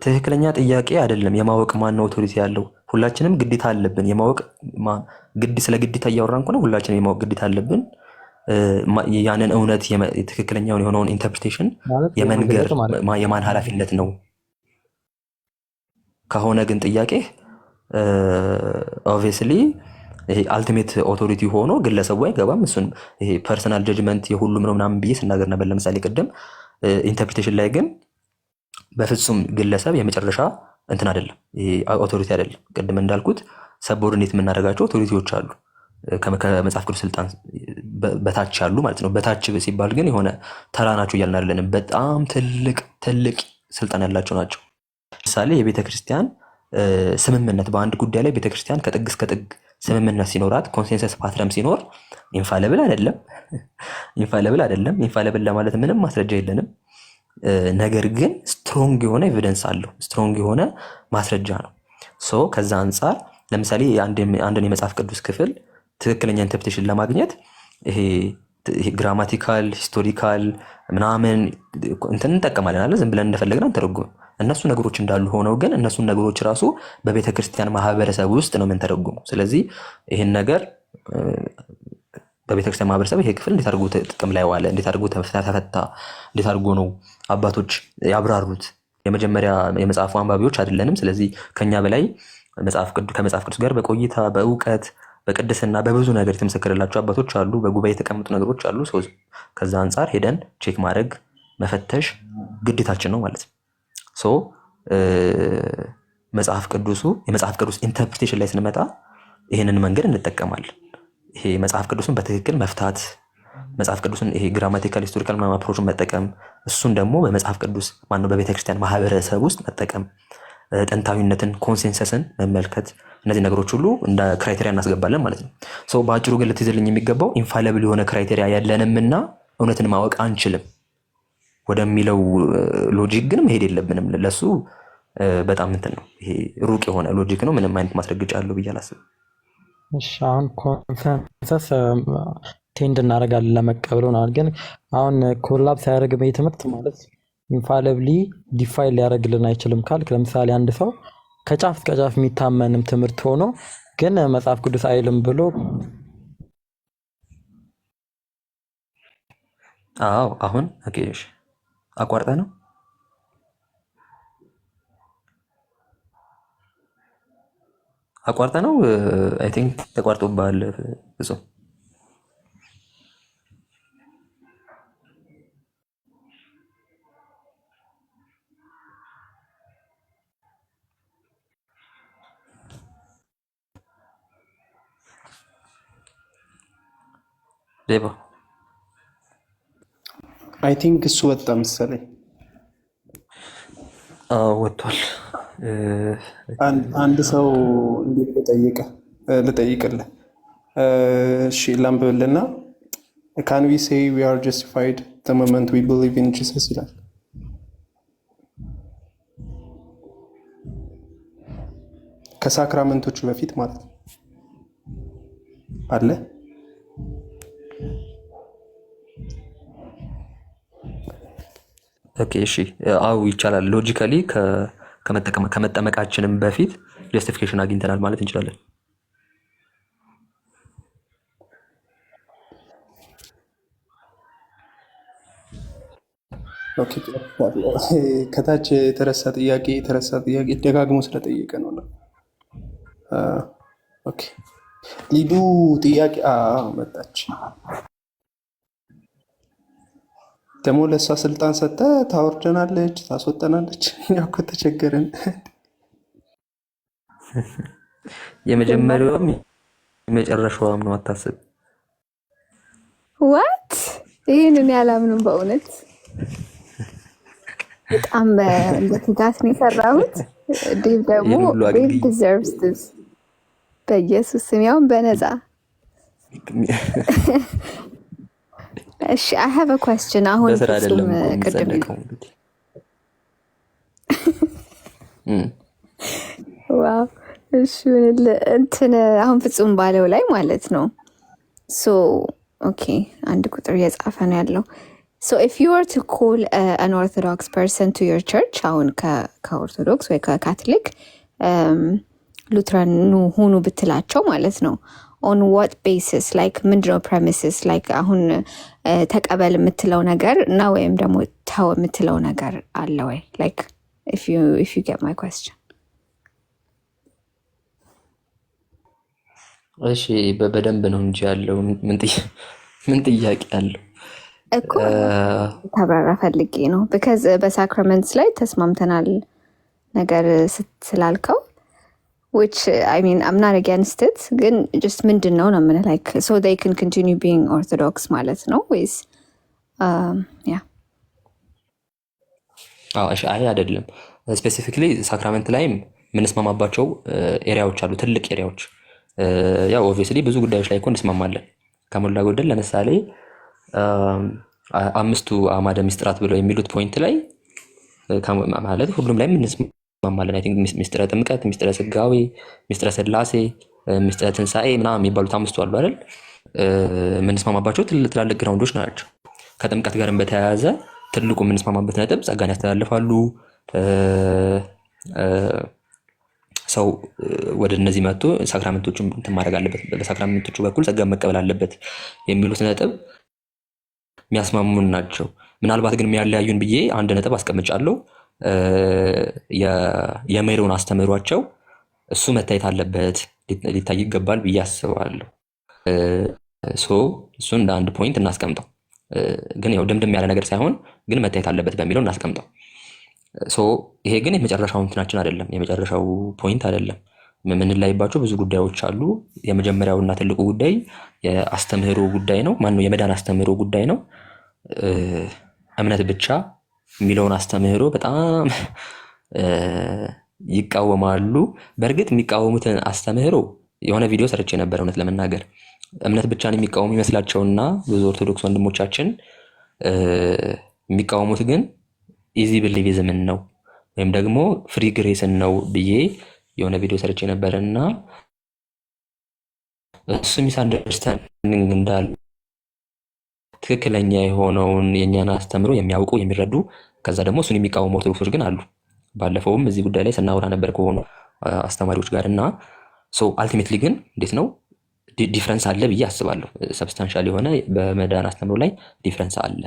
ትክክለኛ ጥያቄ አይደለም። የማወቅ ማን ነው አውቶሪቲ ያለው? ሁላችንም ግዴታ አለብን የማወቅ ስለ ግዴታ እያወራን ከሆነ ሁላችንም የማወቅ ግዴታ አለብን። ያንን እውነት ትክክለኛውን የሆነውን ኢንተርፕሪቴሽን የመንገር የማን ኃላፊነት ነው ከሆነ ግን ጥያቄ ኦብቪየስሊ ይሄ አልቲሜት ኦቶሪቲ ሆኖ ግለሰቡ አይገባም። እሱን ይሄ ፐርሰናል ጀጅመንት የሁሉም ነው ምናምን ብዬ ስናገር ነበር። ለምሳሌ ቅድም ኢንተርፕሪቴሽን ላይ ግን በፍጹም ግለሰብ የመጨረሻ እንትን አይደለም፣ ይሄ ኦቶሪቲ አይደለም። ቅድም እንዳልኩት ሰቦርዲኔት የምናደርጋቸው ኦቶሪቲዎች አሉ ከመጽሐፍ ቅዱስ ስልጣን በታች ያሉ ማለት ነው። በታች ሲባል ግን የሆነ ተራ ናቸው እያልን አይደለንም። በጣም ትልቅ ስልጣን ያላቸው ናቸው። ለምሳሌ የቤተክርስቲያን ስምምነት በአንድ ጉዳይ ላይ ቤተክርስቲያን ከጥግ እስከ ጥግ ስምምነት ሲኖራት ኮንሴንሰስ ፓትረም ሲኖር ኢንፋሊብል አይደለም። ኢንፋሊብል ለማለት ምንም ማስረጃ የለንም። ነገር ግን ስትሮንግ የሆነ ኤቪደንስ አለው፣ ስትሮንግ የሆነ ማስረጃ ነው። ሶ ከዛ አንጻር ለምሳሌ አንድን የመጽሐፍ ቅዱስ ክፍል ትክክለኛ ኢንተርፕሬቴሽን ለማግኘት ይሄ ግራማቲካል ሂስቶሪካል ምናምን እንትን እንጠቀማለን አለ። ዝም ብለን እንደፈለግን አንተረጉም። እነሱ ነገሮች እንዳሉ ሆነው ግን እነሱን ነገሮች ራሱ በቤተክርስቲያን ማህበረሰብ ውስጥ ነው የምንተረጉመው። ስለዚህ ይህን ነገር በቤተክርስቲያን ማህበረሰብ ይሄ ክፍል እንዴት አድርጎ ጥቅም ላይ ዋለ፣ እንዴት አድርጎ ተፈታ፣ እንዴት አድርጎ ነው አባቶች ያብራሩት። የመጀመሪያ የመጽሐፉ አንባቢዎች አይደለንም። ስለዚህ ከኛ በላይ ከመጽሐፍ ቅዱስ ጋር በቆይታ በእውቀት በቅድስና በብዙ ነገር የተመሰከረላቸው አባቶች አሉ። በጉባኤ የተቀመጡ ነገሮች አሉ። ከዛ አንጻር ሄደን ቼክ ማድረግ መፈተሽ ግዴታችን ነው ማለት ነው። የመጽሐፍ ቅዱስ ኢንተርፕሪቴሽን ላይ ስንመጣ ይህንን መንገድ እንጠቀማለን። ይሄ መጽሐፍ ቅዱስን በትክክል መፍታት፣ መጽሐፍ ቅዱስን ይሄ ግራማቲካል ሂስቶሪካል አፕሮችን መጠቀም፣ እሱን ደግሞ በመጽሐፍ ቅዱስ ማነው በቤተክርስቲያን ማህበረሰብ ውስጥ መጠቀም፣ ጥንታዊነትን ኮንሴንሰስን መመልከት፣ እነዚህ ነገሮች ሁሉ እንደ ክራይቴሪያ እናስገባለን ማለት ነው። በአጭሩ ግን ልትይዝልኝ የሚገባው ኢንፋሊብል የሆነ ክራይቴሪያ ያለንምና እውነትን ማወቅ አንችልም ወደሚለው ሎጂክ ግን መሄድ የለብንም። ለሱ በጣም እንትን ነው፣ ይሄ ሩቅ የሆነ ሎጂክ ነው። ምንም አይነት ማስረገጫ አለው ብዬ አላስብም። እሺ አሁን ኮንሰንሰስ ቴንድ እናደርጋለን ለመቀበል ሆናል። ግን አሁን ኮላፕስ ያደረገ ትምህርት ማለት ኢንፋሊብሊ ዲፋይን ሊያደርግልን አይችልም ካልክ፣ ለምሳሌ አንድ ሰው ከጫፍ እስከ ጫፍ የሚታመንም ትምህርት ሆኖ ግን መጽሐፍ ቅዱስ አይልም ብሎ አዎ አሁን ኦኬ እሺ አቋርጠ ነው አቋርጠ ነው አይ ቲንክ ተቋርጦብሃል ፍጹም። ዴባ አይ ቲንክ እሱ ወጣ መሰለኝ። ወጥቷል። አንድ ሰው እንዴት ልጠይቅልህ? እሺ ላንብብልና ካን ዊ ሴይ ዊ አር ጀስቲፋይድ ዘ ሞመንት ዊ ቢሊቭ ኢን ጂሰስ ይላል። ከሳክራመንቶቹ በፊት ማለት ነው አለ። ኦኬ እሺ አው ይቻላል። ሎጂካሊ ከመጠመቃችንም በፊት ጀስቲፊኬሽን አግኝተናል ማለት እንችላለን። ኦኬ ከታች የተረሳ ጥያቄ ደጋግሞ ስለጠየቀ ነው። ኦኬ ሊዱ ጥያቄ መጣች። ደግሞ ለእሷ ስልጣን ሰጠ፣ ታወርደናለች፣ ታስወጠናለች። እኛ እኮ ተቸገረን። የመጀመሪያውም የመጨረሻውም ነው፣ አታስብ። ዋት ይህንን ያላምንም በእውነት በጣም በትጋት ነው የሰራሁት። ዴቭ ደግሞ ዴቭ ዲዘርቭስ ዲስ በኢየሱስ ስም ያውን በነፃ እሺ I have a question አሁን ፍጹም ቅድም ዋው እሺ እንትን አሁን ፍጹም ባለው ላይ ማለት ነው። ሶ ኦኬ አንድ ቁጥር እየጻፈ ነው ያለው። So if you were to call an Orthodox person to your church አሁን ከኦርቶዶክስ ወይ ከካቶሊክ ሉትራን ሁኑ ብትላቸው ማለት ነው on what basis like ምንድነው premises like አሁን ተቀበል የምትለው ነገር እና ወይም ደግሞ ተው የምትለው ነገር አለ ወይ? like if you get my question. እሺ በደንብ ነው እንጂ ያለው ምን ጥያቄ አለው እኮ ተብራራ ፈልጌ ነው because በሳክራመንትስ ላይ ተስማምተናል ነገር ስላልከው which I mean I'm not against it ግን just ምንድነው ነው ምን like so they can continue being orthodox ማለት ነው ወይስ yeah እሺ አይደለም ስፔሲፊክሊ ሳክራመንት ላይም ምንስማማባቸው ኤሪያዎች አሉ ትልቅ ኤሪያዎች ያው ኦብቪየስሊ ብዙ ጉዳዮች ላይ እኮ እንስማማለን ከሞላ ጎደል ለምሳሌ አምስቱ አዕማደ ምስጢራት ብለው የሚሉት ፖይንት ላይ ማለት ሁሉም ላይ እንስማማለን። አይ ቲንክ ምስጢረ ጥምቀት፣ ምስጢረ ስጋዌ፣ ምስጢረ ስላሴ፣ ምስጢረ ትንሣኤ ምናምን የሚባሉት አምስቱ አሉ አይደል? የምንስማማባቸው ትላልቅ ግራውንዶች ናቸው። ከጥምቀት ጋርም በተያያዘ ትልቁ የምንስማማበት ነጥብ ጸጋን ያስተላልፋሉ፣ ሰው ወደ እነዚህ መጥቶ ሳክራመንቶቹን እንትን ማድረግ አለበት፣ በሳክራመንቶቹ በኩል ጸጋን መቀበል አለበት የሚሉት ነጥብ የሚያስማሙን ናቸው። ምናልባት ግን የሚያለያዩን ብዬ አንድ ነጥብ አስቀምጫለሁ። የሜሮን አስተምህሯቸው እሱ መታየት አለበት ሊታይ ይገባል ብዬ አስባለሁ። እሱን እንደ አንድ ፖይንት እናስቀምጠው። ግን ያው ድምድም ያለ ነገር ሳይሆን ግን መታየት አለበት በሚለው እናስቀምጠው። ይሄ ግን የመጨረሻው እንትናችን አይደለም፣ የመጨረሻው ፖይንት አይደለም። የምንለያይባቸው ብዙ ጉዳዮች አሉ። የመጀመሪያውና ትልቁ ጉዳይ የአስተምህሮ ጉዳይ ነው። ማነው የመዳን አስተምህሮ ጉዳይ ነው። እምነት ብቻ የሚለውን አስተምህሮ በጣም ይቃወማሉ። በእርግጥ የሚቃወሙትን አስተምህሮ የሆነ ቪዲዮ ሰርቼ ነበር። እውነት ለመናገር እምነት ብቻን የሚቃወሙ ይመስላቸውና ብዙ ኦርቶዶክስ ወንድሞቻችን የሚቃወሙት ግን ኢዚ ብሊቪዝምን ነው ወይም ደግሞ ፍሪ ግሬስን ነው ብዬ የሆነ ቪዲዮ ሰርቼ ነበርና እሱ ሚስ አንደርስታንዲንግ እንዳለ ትክክለኛ የሆነውን የኛን አስተምሮ የሚያውቁ የሚረዱ ከዛ ደግሞ እሱን የሚቃወሙ ኦርቶዶክሶች ግን አሉ። ባለፈውም እዚህ ጉዳይ ላይ ስናወራ ነበር ከሆኑ አስተማሪዎች ጋር እና አልቲሜትሊ ግን እንዴት ነው ዲፍረንስ አለ ብዬ አስባለሁ። ሰብስታንሻል የሆነ በመዳን አስተምሮ ላይ ዲፍረንስ አለ።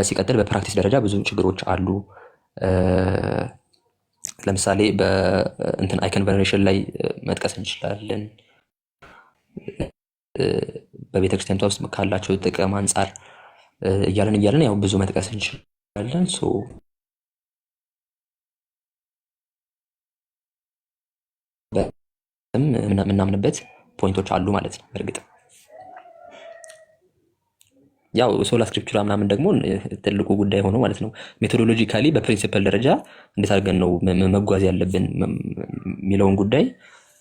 ሲቀጥል በፕራክቲስ ደረጃ ብዙ ችግሮች አሉ። ለምሳሌ በእንትን አይከን ቬነሬሽን ላይ መጥቀስ እንችላለን። በቤተክርስቲያኒቷ ውስጥ ካላቸው ጥቅም አንጻር እያለን ያው ብዙ መጥቀስ እንችላለን። የምናምንበት ፖይንቶች አሉ ማለት ነው። እርግጥ ያው ሶላ ስክሪፕቹራ ምናምን ደግሞ ትልቁ ጉዳይ ሆኖ ማለት ነው። ሜቶዶሎጂካሊ በፕሪንሲፐል ደረጃ እንዴት አድርገን ነው መጓዝ ያለብን የሚለውን ጉዳይ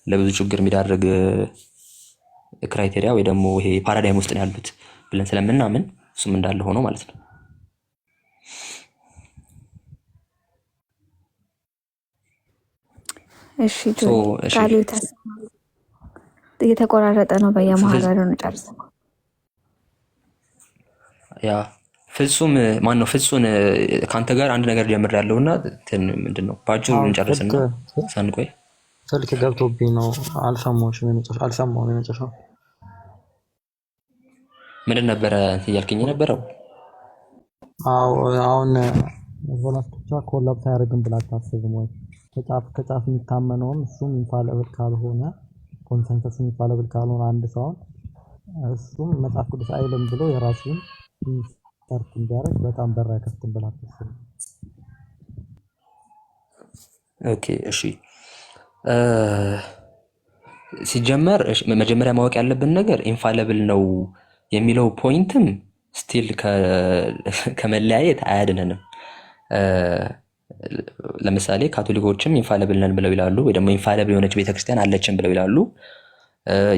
ለብዙ ችግር የሚዳርግ ክራይቴሪያ ወይ ደግሞ ይሄ ፓራዳይም ውስጥ ነው ያሉት ብለን ስለምናምን እሱም እንዳለ ሆኖ ማለት ነው። እሺ ቃሉ እየተቆራረጠ ነው በየመሃላሉ ነው ጨርሰው። ያ ፍጹም ማን ነው? ፍጹም ካንተ ጋር አንድ ነገር ጀምሬያለሁና ምንድነው ባጭሩ እንጨርስና ሳንቆይ ስልክ ገብቶብኝ ነው። አልሰማሁሽም። የመጨረሻው ምንድን ነበረ እያልከኝ ነበረው? አሁን ቮላስ ብቻ ኮላፕስ አያደርግም ብላ አታስብም ወይ? ከጫፍ የሚታመነውም እሱም ኢንፋሊብል ካልሆነ ኮንሰንሰስ ኢንፋሊብል ካልሆነ አንድ ሰው እሱም መጽሐፍ ቅዱስ አይልም ብሎ የራሱን ስታርት እንዲያደርግ በጣም በር አይከፍትም ብላ አታስብም? ኦኬ እሺ። ሲጀመር መጀመሪያ ማወቅ ያለብን ነገር ኢንፋሊብል ነው የሚለው ፖይንትም ስቲል ከመለያየት አያድነንም። ለምሳሌ ካቶሊኮችም ኢንፋሊብል ነን ብለው ይላሉ፣ ወይ ደግሞ ኢንፋሊብል የሆነች ቤተክርስቲያን አለችን ብለው ይላሉ።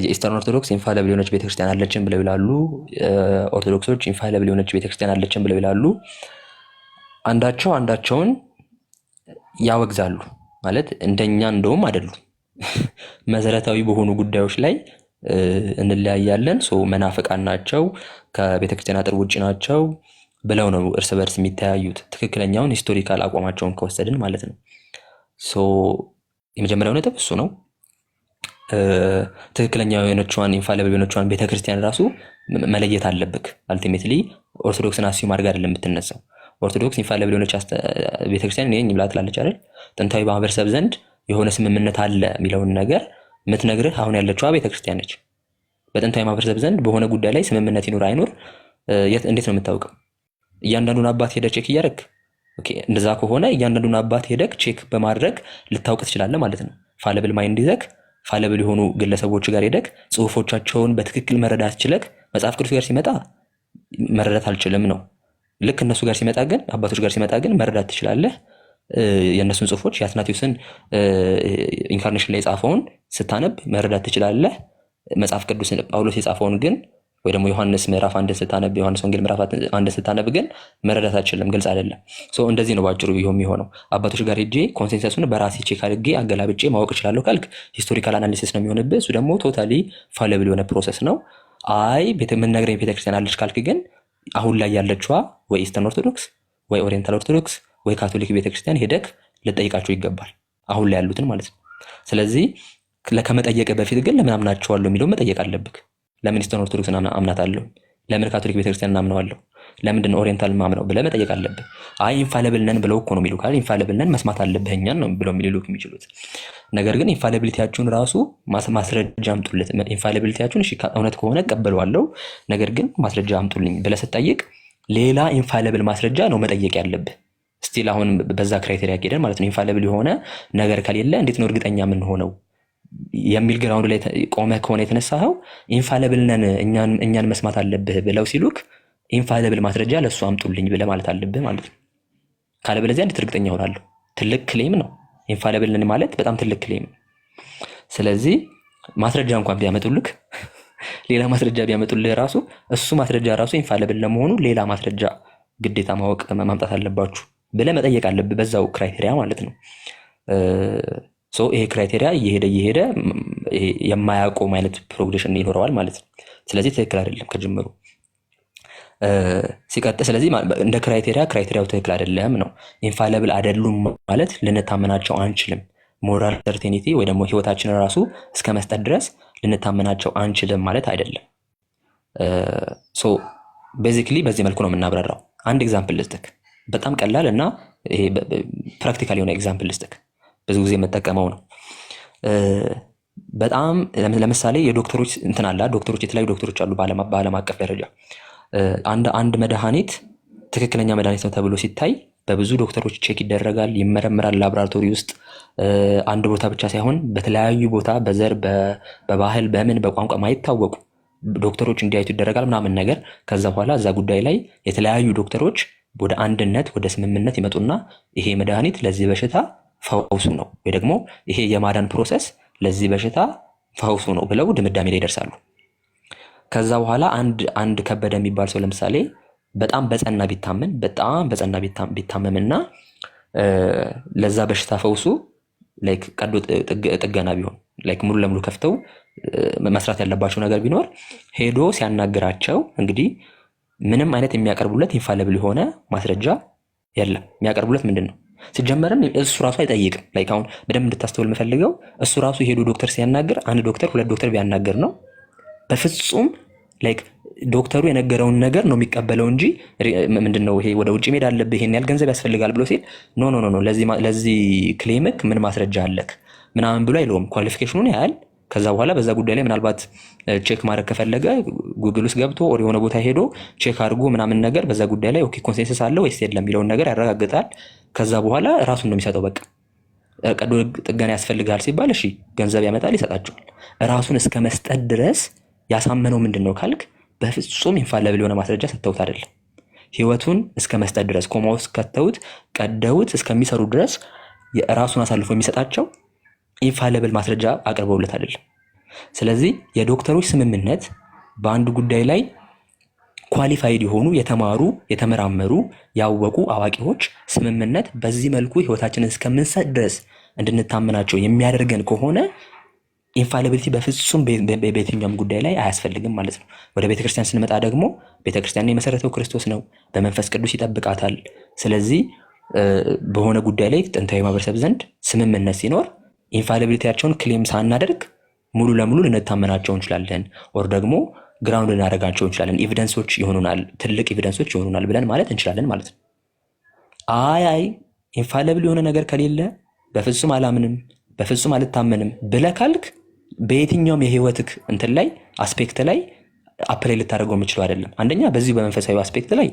የኢስተርን ኦርቶዶክስ ኢንፋሊብል የሆነች ቤተክርስቲያን አለችን ብለው ይላሉ። ኦርቶዶክሶች ኢንፋሊብል የሆነች ቤተክርስቲያን አለችን ብለው ይላሉ። አንዳቸውን ያወግዛሉ ማለት እንደኛ እንደውም አይደሉም። መሰረታዊ በሆኑ ጉዳዮች ላይ እንለያያለን። መናፍቃን ናቸው፣ ከቤተክርስቲያን አጥር ውጭ ናቸው ብለው ነው እርስ በርስ የሚተያዩት። ትክክለኛውን ሂስቶሪካል አቋማቸውን ከወሰድን ማለት ነው። የመጀመሪያው ነጥብ እሱ ነው። ትክክለኛ የሆነችዋን ኢንፋሊብል የሆነችዋን ቤተክርስቲያን ራሱ መለየት አለብክ። አልቲሜትሊ ኦርቶዶክስን አስዩም አድርጋ አይደለም የምትነሳው። ኦርቶዶክስ ኢንፋሊብል የሆነች ቤተክርስቲያን ነኝ ብላ ትላለች አይደል? ጥንታዊ ማህበረሰብ ዘንድ የሆነ ስምምነት አለ የሚለውን ነገር የምትነግርህ አሁን ያለችዋ ቤተክርስቲያን ነች። በጥንታዊ ማህበረሰብ ዘንድ በሆነ ጉዳይ ላይ ስምምነት ይኖር አይኖር እንዴት ነው የምታውቀው? እያንዳንዱን አባት ሄደህ ቼክ እያደረግ ኦኬ፣ እንደዛ ከሆነ እያንዳንዱን አባት ሄደህ ቼክ በማድረግ ልታውቅ ትችላለህ ማለት ነው። ፋለብል ማይንድ ይዘህ ፋለብል የሆኑ ግለሰቦች ጋር ሄደህ ጽሁፎቻቸውን በትክክል መረዳት ችለህ መጽሐፍ ቅዱስ ጋር ሲመጣ መረዳት አልችልም ነው። ልክ እነሱ ጋር ሲመጣ ግን አባቶች ጋር ሲመጣ ግን መረዳት ትችላለህ። የእነሱን ጽሁፎች የአትናቴዎስን ኢንካርኔሽን ላይ የጻፈውን ስታነብ መረዳት ትችላለህ። መጽሐፍ ቅዱስ ጳውሎስ የጻፈውን ግን ወይ ደግሞ ዮሐንስ ምዕራፍ 1 ስታነብ ዮሐንስ ወንጌል ምዕራፍ 1 ስታነብ ግን መረዳት አትችልም፣ ግልጽ አይደለም። እንደዚህ ነው ባጭሩ የሚሆነው። አባቶች ጋር ሄጄ ኮንሴንሰሱን በራሴ ቼክ አድርጌ አገላብጬ ማወቅ እችላለሁ ካልክ ሂስቶሪካል አናሊሲስ ነው የሚሆንብህ። እሱ ደግሞ ቶታሊ ፋለብል የሆነ ፕሮሰስ ነው። አይ የምነግረኝ ቤተክርስቲያን አለች ካልክ ግን አሁን ላይ ያለችዋ ወይ ኢስተርን ኦርቶዶክስ ወይ ኦሪየንታል ኦርቶዶክስ ወይ ካቶሊክ ቤተክርስቲያን ሄደክ ልጠይቃቸው ይገባል፣ አሁን ላይ ያሉትን ማለት ነው። ስለዚህ ከመጠየቅ በፊት ግን ለምን አምናቸዋለሁ የሚለው መጠየቅ አለብክ። ለምን ኢስተርን ኦርቶዶክስን አምናታለሁ? ለምን ካቶሊክ ቤተክርስቲያን እናምነዋለሁ? ለምንድን ነው ኦሪየንታል ማምነው ብለህ መጠየቅ አለብህ። አይ ኢንፋሊብል ነን ብለው እኮ ነው የሚሉ ካል ኢንፋሊብል ነን መስማት አለብህ እኛን ነው ብለው የሚሉክ የሚችሉት። ነገር ግን ኢንፋሊቢሊቲያችሁን ራሱ ማስረጃ አምጡለት። ኢንፋሊቢሊቲያችሁን እሺ እውነት ከሆነ እቀበለዋለሁ፣ ነገር ግን ማስረጃ አምጡልኝ ብለህ ስትጠይቅ ሌላ ኢንፋሊብል ማስረጃ ነው መጠየቅ ያለብህ። ስቲል አሁን በዛ ክራይቴሪያ ሄደን ማለት ነው ኢንፋሊብል የሆነ ነገር ከሌለ እንዴት ነው እርግጠኛ የምንሆነው የሚል ግራውንድ ላይ ቆመህ ከሆነ የተነሳኸው ኢንፋሊብል ነን እኛን መስማት አለብህ ብለው ሲሉክ ኢንፋሊብል ማስረጃ ለእሱ አምጡልኝ ብለህ ማለት አለብህ ማለት ነው። ካለበለዚያ እንዴት እርግጠኛ እሆናለሁ? ትልቅ ክሌም ነው። ኢንፋሊብል ነን ማለት በጣም ትልቅ ክሌም ነው። ስለዚህ ማስረጃ እንኳን ቢያመጡልክ ሌላ ማስረጃ ቢያመጡልህ ራሱ እሱ ማስረጃ ራሱ ኢንፋሊብል ለመሆኑ ሌላ ማስረጃ ግዴታ ማወቅ ማምጣት አለባችሁ ብለህ መጠየቅ አለብህ በዛው ክራይቴሪያ ማለት ነው። ይሄ ክራይቴሪያ እየሄደ የማያቆም አይነት ፕሮግሬሽን ይኖረዋል ማለት ነው። ስለዚህ ትክክል አይደለም ከጅምሩ። ሲቀጥል ስለዚህ እንደ ክራይቴሪያው ትክክል አይደለም ነው። ኢንፋለብል አይደሉም ማለት ልንታመናቸው አንችልም። ሞራል ሰርቴኒቲ ወይ ደግሞ ህይወታችንን ራሱ እስከ መስጠት ድረስ ልንታመናቸው አንችልም ማለት አይደለም። ሶ ቤዚክሊ በዚህ መልኩ ነው የምናብራራው። አንድ ኤግዛምፕል ልስጥክ፣ በጣም ቀላል እና ይሄ ፕራክቲካል የሆነ ኤግዛምፕል ልስጥክ፣ ብዙ ጊዜ የምጠቀመው ነው። በጣም ለምሳሌ የዶክተሮች እንትን አለ። ዶክተሮች የተለያዩ ዶክተሮች አሉ በዓለም አቀፍ ደረጃ። አንድ መድኃኒት ትክክለኛ መድኃኒት ነው ተብሎ ሲታይ በብዙ ዶክተሮች ቼክ ይደረጋል፣ ይመረምራል ላቦራቶሪ ውስጥ። አንድ ቦታ ብቻ ሳይሆን በተለያዩ ቦታ በዘር በባህል በምን በቋንቋ ማይታወቁ ዶክተሮች እንዲያዩት ይደረጋል ምናምን ነገር። ከዛ በኋላ እዛ ጉዳይ ላይ የተለያዩ ዶክተሮች ወደ አንድነት ወደ ስምምነት ይመጡና ይሄ መድኃኒት ለዚህ በሽታ ፈውሱ ነው ወይ ደግሞ ይሄ የማዳን ፕሮሰስ ለዚህ በሽታ ፈውሱ ነው ብለው ድምዳሜ ላይ ይደርሳሉ። ከዛ በኋላ አንድ ከበደ የሚባል ሰው ለምሳሌ በጣም በጸና ቢታመምና ለዛ በሽታ ፈውሱ ላይክ ቀዶ ጥገና ቢሆን ላይክ ሙሉ ለሙሉ ከፍተው መስራት ያለባቸው ነገር ቢኖር ሄዶ ሲያናግራቸው እንግዲህ ምንም አይነት የሚያቀርቡለት ኢንፋለብል የሆነ ማስረጃ የለም። የሚያቀርቡለት ምንድን ነው? ሲጀመርም እሱ ራሱ አይጠይቅም። ላይክ አሁን በደንብ እንድታስተውል የምፈልገው እሱ ራሱ ሄዶ ዶክተር ሲያናግር አንድ ዶክተር ሁለት ዶክተር ቢያናግር ነው በፍጹም ላይክ ዶክተሩ የነገረውን ነገር ነው የሚቀበለው እንጂ ምንድነው ይሄ ወደ ውጭ መሄድ አለብህ ይሄን ያህል ገንዘብ ያስፈልጋል ብሎ ሲል ኖ ለዚህ ክሌምክ ምን ማስረጃ አለክ ምናምን ብሎ አይለውም። ኳሊፊኬሽኑን ያህል ከዛ በኋላ በዛ ጉዳይ ላይ ምናልባት ቼክ ማድረግ ከፈለገ ጉግል ውስጥ ገብቶ ኦር የሆነ ቦታ ሄዶ ቼክ አድርጎ ምናምን ነገር በዛ ጉዳይ ላይ ኦኬ ኮንሴንሰስ አለ ወይስ የለም የሚለውን ነገር ያረጋግጣል። ከዛ በኋላ ራሱን ነው የሚሰጠው። በቃ ቀዶ ጥገና ያስፈልጋል ሲባል እሺ ገንዘብ ያመጣል ይሰጣቸዋል። ራሱን እስከ መስጠት ድረስ ያሳመነው ምንድን ነው ካልክ በፍጹም ኢንፋለብል የሆነ ማስረጃ ሰጥተውት አይደለም። ህይወቱን እስከ መስጠት ድረስ ኮማ ውስጥ ከተውት ቀደውት እስከሚሰሩ ድረስ ራሱን አሳልፎ የሚሰጣቸው ኢንፋለብል ማስረጃ አቅርበውለት አይደለም። ስለዚህ የዶክተሮች ስምምነት በአንድ ጉዳይ ላይ ኳሊፋይድ የሆኑ የተማሩ የተመራመሩ ያወቁ አዋቂዎች ስምምነት በዚህ መልኩ ህይወታችንን እስከምንሰጥ ድረስ እንድንታመናቸው የሚያደርገን ከሆነ ኢንፋሊቢሊቲ በፍጹም በየትኛውም ጉዳይ ላይ አያስፈልግም ማለት ነው። ወደ ቤተክርስቲያን ስንመጣ ደግሞ ቤተክርስቲያን የመሰረተው ክርስቶስ ነው፣ በመንፈስ ቅዱስ ይጠብቃታል። ስለዚህ በሆነ ጉዳይ ላይ ጥንታዊ ማህበረሰብ ዘንድ ስምምነት ሲኖር ኢንፋሊቢሊቲያቸውን ክሌም ሳናደርግ ሙሉ ለሙሉ ልንታመናቸው እንችላለን፣ ኦር ደግሞ ግራውንድ ልናደርጋቸው እንችላለን። ኤቪደንሶች ይሆኑናል፣ ትልቅ ኤቪደንሶች ይሆኑናል ብለን ማለት እንችላለን ማለት ነው። አይ ኢንፋሊብል የሆነ ነገር ከሌለ በፍጹም አላምንም፣ በፍጹም አልታመንም ብለህ ካልክ በየትኛውም የህይወትክ እንትን ላይ አስፔክት ላይ አፕላይ ልታደርገው የምችለው አይደለም። አንደኛ በዚህ በመንፈሳዊ አስፔክት ላይ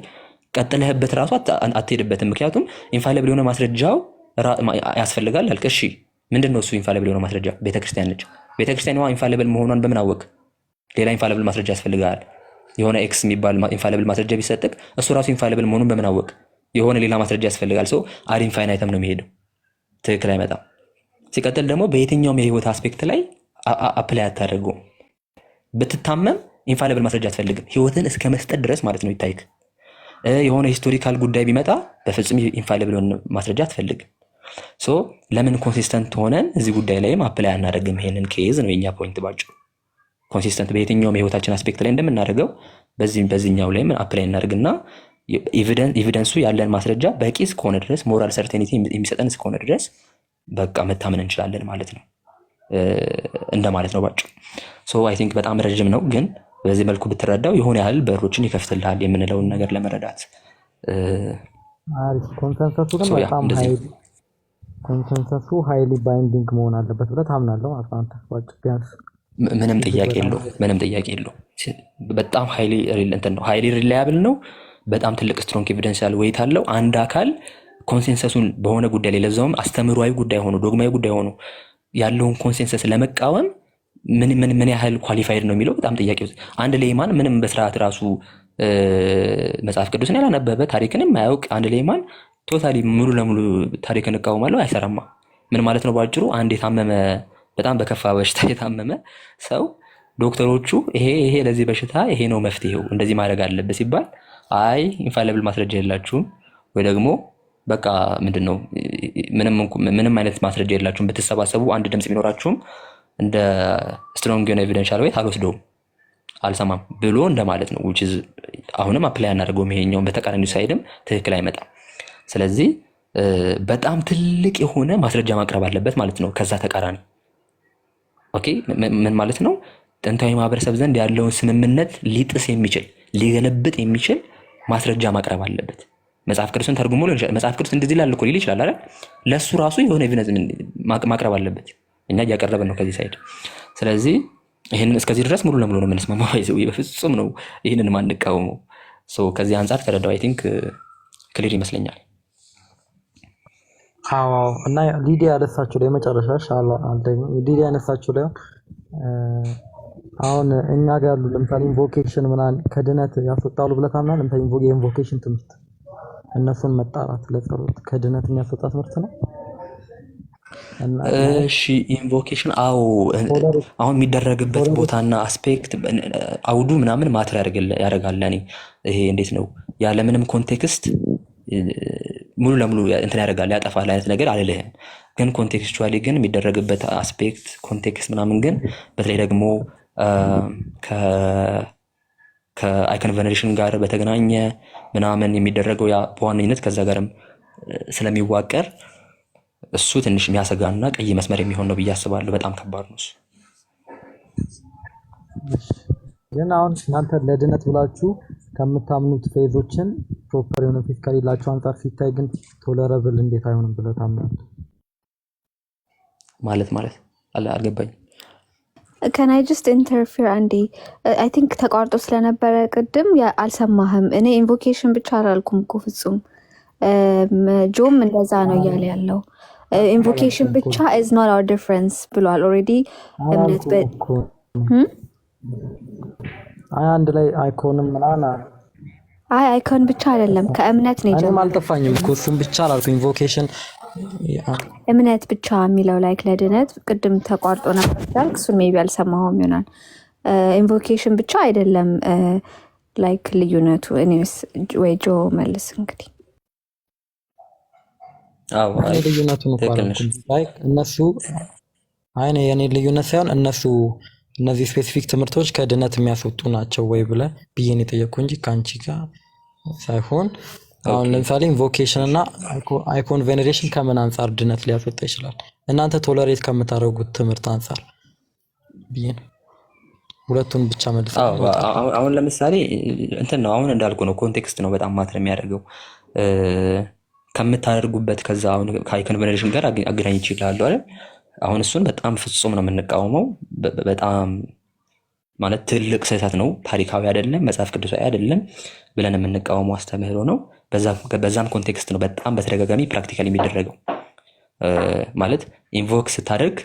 ቀጥለህበት ራሱ አትሄድበትም። ምክንያቱም ኢንፋሊብል የሆነ ማስረጃው ያስፈልጋል አልክ። እሺ ምንድነው እሱ ኢንፋሊብል የሆነ ማስረጃ? ቤተክርስቲያን ነች። ቤተክርስቲያኗ ኢንፋሊብል መሆኗን በምን አወቅ? ሌላ ኢንፋሊብል ማስረጃ ያስፈልጋል። የሆነ ኤክስ የሚባል ኢንፋሊብል ማስረጃ ቢሰጥቅ እሱ ራሱ ኢንፋሊብል መሆኑን በምን አወቅ? የሆነ ሌላ ማስረጃ ያስፈልጋል። ሰው አድ ኢንፋይናይተም ነው የሚሄደው፣ ትክክል አይመጣም። ሲቀጥል ደግሞ በየትኛውም የህይወት አስፔክት ላይ አፕላይ አታደርገውም። ብትታመም ኢንፋሊብል ማስረጃ አትፈልግም፣ ህይወትን እስከ መስጠት ድረስ ማለት ነው ይታይክ። የሆነ ሂስቶሪካል ጉዳይ ቢመጣ በፍጹም ኢንፋሊብል ማስረጃ አትፈልግም። ሶ ለምን ኮንሲስተንት ሆነን እዚህ ጉዳይ ላይም አፕላይ አናደርግም? ይሄንን ኬዝ ነው የኛ ፖይንት ባጭሩ። ኮንሲስተንት በየትኛውም የህይወታችን አስፔክት ላይ እንደምናደርገው በዚህኛው ላይም አፕላይ እናደርግና ኤቪደንሱ ያለን ማስረጃ በቂ እስከሆነ ድረስ ሞራል ሰርቴኒቲ የሚሰጠን እስከሆነ ድረስ በቃ መታመን እንችላለን ማለት ነው እንደማለት ነው ባጭሩ። ሶ አይ ቲንክ በጣም ረጅም ነው፣ ግን በዚህ መልኩ ብትረዳው የሆነ ያህል በሮችን ይከፍትልሃል የምንለውን ነገር ለመረዳት። ኮንሰንሰሱ ግን በጣም ኮንሰንሰሱ ሃይሊ ባይንዲንግ መሆን አለበት ብለህ ታምናለህ ማለት ነው አንተ ባጭሩ? ቢያንስ ምንም ጥያቄ የለው። በጣም ሃይሊ ሪላያብል ነው። በጣም ትልቅ ስትሮንግ ኤቪደንስ ያለው ዌይት አለው። አንድ አካል ኮንሴንሰሱን በሆነ ጉዳይ ላይ ለዛውም አስተምሯዊ ጉዳይ ሆኖ ዶግማዊ ጉዳይ ሆኖ ያለውን ኮንሴንሰስ ለመቃወም ምን ያህል ኳሊፋይድ ነው የሚለው በጣም ጥያቄ። አንድ ሌማን ምንም በስርዓት ራሱ መጽሐፍ ቅዱስን ያላነበበ ታሪክን የማያውቅ አንድ ሌማን ቶታሊ ሙሉ ለሙሉ ታሪክን እቃወማለሁ አይሰራማ። ምን ማለት ነው ባጭሩ? አንድ የታመመ በጣም በከፋ በሽታ የታመመ ሰው ዶክተሮቹ ይሄ ለዚህ በሽታ ይሄ ነው መፍትሄው እንደዚህ ማድረግ አለበት ሲባል አይ ኢንፋሊብል ማስረጃ የላችሁም ወይ ደግሞ በቃ ምንድነው ምንም አይነት ማስረጃ የላችሁም፣ ብትሰባሰቡ አንድ ድምጽ ቢኖራችሁም እንደ ስትሮንግ የሆነ ኤቪደንሻል ዌይት አልወስደውም። አልሰማም ብሎ እንደማለት ነው። which is አሁንም አፕላይ አናደርገውም። ይሄኛውን በተቃራኒው ሳይድም ትክክል አይመጣም። ስለዚህ በጣም ትልቅ የሆነ ማስረጃ ማቅረብ አለበት ማለት ነው። ከዛ ተቃራኒ ኦኬ፣ ምን ማለት ነው? ጥንታዊ ማህበረሰብ ዘንድ ያለውን ስምምነት ሊጥስ የሚችል ሊገለብጥ የሚችል ማስረጃ ማቅረብ አለበት። መጽሐፍ ቅዱስን ተርጉሞ ሊሆን ይችላል። መጽሐፍ ቅዱስ እንደዚህ ላል እኮ ሊል ይችላል አይደል? ለሱ ራሱ የሆነ ኤቪደንስ ማቅረብ አለበት። እኛ እያቀረብን ነው ከዚህ ሳይድ። ስለዚህ ይሄንን እስከዚህ ድረስ ሙሉ ለሙሉ ነው የምንስማማው። በፍጹም ነው ይሄንን ማንቃወመው። ከዚህ አንጻር ተረዳው። አይ ቲንክ ክሊር ይመስለኛል። አዎ እና ሊዲያ ያነሳችሁ ላይ መጨረሻ ሻላ አንደኛ ሊዲያ ያነሳችሁ ላይ አሁን እኛ ጋር ያሉ ለምሳሌ ኢንቮኬሽን ምናምን ከድነት ያስወጣሉ ብለህ ታምናለህ? ለምሳሌ የኢንቮኬሽን ትምህርት እነሱን መጣራት ለጸሎት ከድነት የሚያስወጣ ትምህርት ነው። እሺ ኢንቮኬሽን አዎ፣ አሁን የሚደረግበት ቦታና አስፔክት አውዱ ምናምን ማተር ያደርጋል። እኔ ይሄ እንዴት ነው ያለምንም ኮንቴክስት ሙሉ ለሙሉ እንትን ያደርጋል ያጠፋል አይነት ነገር አልልህም። ግን ኮንቴክስቹዋሊ ግን የሚደረግበት አስፔክት ኮንቴክስት ምናምን ግን በተለይ ደግሞ ከአይኮን ቬኔሬሽን ጋር በተገናኘ ምናምን የሚደረገው በዋነኝነት ከዛ ጋርም ስለሚዋቀር እሱ ትንሽ የሚያሰጋና ቀይ መስመር የሚሆን ነው ብዬ አስባለሁ። በጣም ከባድ ነው እሱ። ግን አሁን እናንተ ለድነት ብላችሁ ከምታምኑት ፌዞችን ፕሮፐር የሆነ ፌዝ ከሌላችሁ አንጻር ሲታይ ግን ቶለረብል እንዴት አይሆንም ብለህ ታምናለህ? ማለት አልገባኝም። Can I just interfere አንዴ? I think ተቋርጦ ስለነበረ ቅድም አልሰማህም። እኔ ኢንቮኬሽን ብቻ አላልኩም እኮ ፍጹም። ጆም እንደዛ ነው እያለ ያለው ኢንቮኬሽን ብቻ is not our difference ብሏል ኦልሬዲ። እምነት አንድ ላይ አይኮንም ምናምን አይኮን ብቻ አይደለም ከእምነት ነው እኔም አልጠፋኝም እኮ እሱም ብቻ አላልኩ ኢንቮኬሽን እምነት ብቻ የሚለው ላይክ ለድነት ቅድም ተቋርጦ ነበር ዳርክ እሱን ሜቢ አልሰማሁም ይሆናል። ኢንቮኬሽን ብቻ አይደለም ላይክ ልዩነቱ። እኔስ ወይ ጆ መልስ እንግዲህ ልዩነቱን ላይክ እነሱ አይኔ የኔ ልዩነት ሳይሆን እነሱ እነዚህ ስፔሲፊክ ትምህርቶች ከድነት የሚያስወጡ ናቸው ወይ ብለህ ብዬን የጠየቁ እንጂ ከአንቺ ጋር ሳይሆን አሁን ለምሳሌ ኢንቮኬሽን እና አይኮን ቬኔሬሽን ከምን አንጻር ድነት ሊያስወጣ ይችላል? እናንተ ቶለሬት ከምታደርጉት ትምህርት አንጻር ብዬን ሁለቱን ብቻ መልስ። አሁን ለምሳሌ እንትን ነው አሁን እንዳልኩ ነው ኮንቴክስት ነው በጣም ማተር የሚያደርገው ከምታደርጉበት ከዛ አሁን ከአይኮን ቬኔሬሽን ጋር አገናኝ ይችላል አይደል? አሁን እሱን በጣም ፍጹም ነው የምንቃወመው። በጣም ማለት ትልቅ ስህተት ነው፣ ታሪካዊ አይደለም፣ መጽሐፍ ቅዱሳዊ አይደለም ብለን የምንቃወመው አስተምህሮ ነው። በዛም ኮንቴክስት ነው በጣም በተደጋጋሚ ፕራክቲካል የሚደረገው። ማለት ኢንቮክ ስታደርግ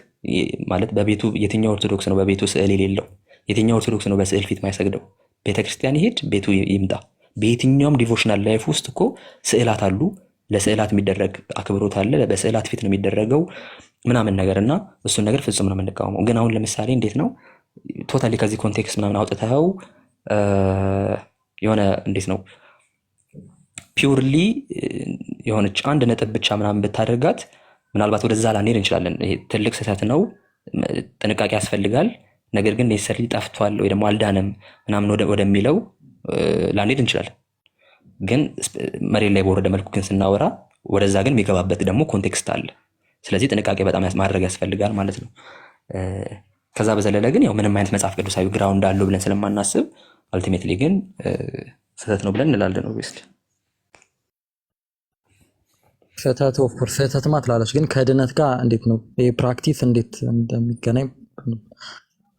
ማለት በቤቱ የትኛው ኦርቶዶክስ ነው በቤቱ ስዕል የሌለው? የትኛው ኦርቶዶክስ ነው በስዕል ፊት ማይሰግደው? ቤተክርስቲያን ይሄድ ቤቱ ይምጣ። በየትኛውም ዲቮሽናል ላይፍ ውስጥ እኮ ስዕላት አሉ። ለስዕላት የሚደረግ አክብሮት አለ። በስዕላት ፊት ነው የሚደረገው ምናምን ነገር እና እሱን ነገር ፍጹም ነው የምንቃወመው። ግን አሁን ለምሳሌ እንዴት ነው ቶታሊ ከዚህ ኮንቴክስት ምናምን አውጥተው የሆነ እንዴት ነው ፒውርሊ የሆነች አንድ ነጥብ ብቻ ምናምን ብታደርጋት ምናልባት ወደዛ ላንሄድ እንችላለን። ይሄ ትልቅ ስህተት ነው፣ ጥንቃቄ ያስፈልጋል። ነገር ግን ኔሰሰርሊ ጠፍቷል ወይ ደግሞ አልዳነም ምናምን ወደሚለው ላንሄድ እንችላለን። ግን መሬት ላይ በወረደ መልኩ ግን ስናወራ ወደዛ ግን የሚገባበት ደግሞ ኮንቴክስት አለ። ስለዚህ ጥንቃቄ በጣም ማድረግ ያስፈልጋል ማለት ነው። ከዛ በዘለለ ግን ያው ምንም አይነት መጽሐፍ ቅዱሳዊ ግራውንድ አለው ብለን ስለማናስብ አልቲሜትሊ ግን ስህተት ነው ብለን እንላለን። ኦብቪየስሊ ስህተት ኦፍ ኮርስ ስህተት ማትላለች። ግን ከድነት ጋር እንዴት ነው ይሄ ፕራክቲስ እንዴት እንደሚገናኝ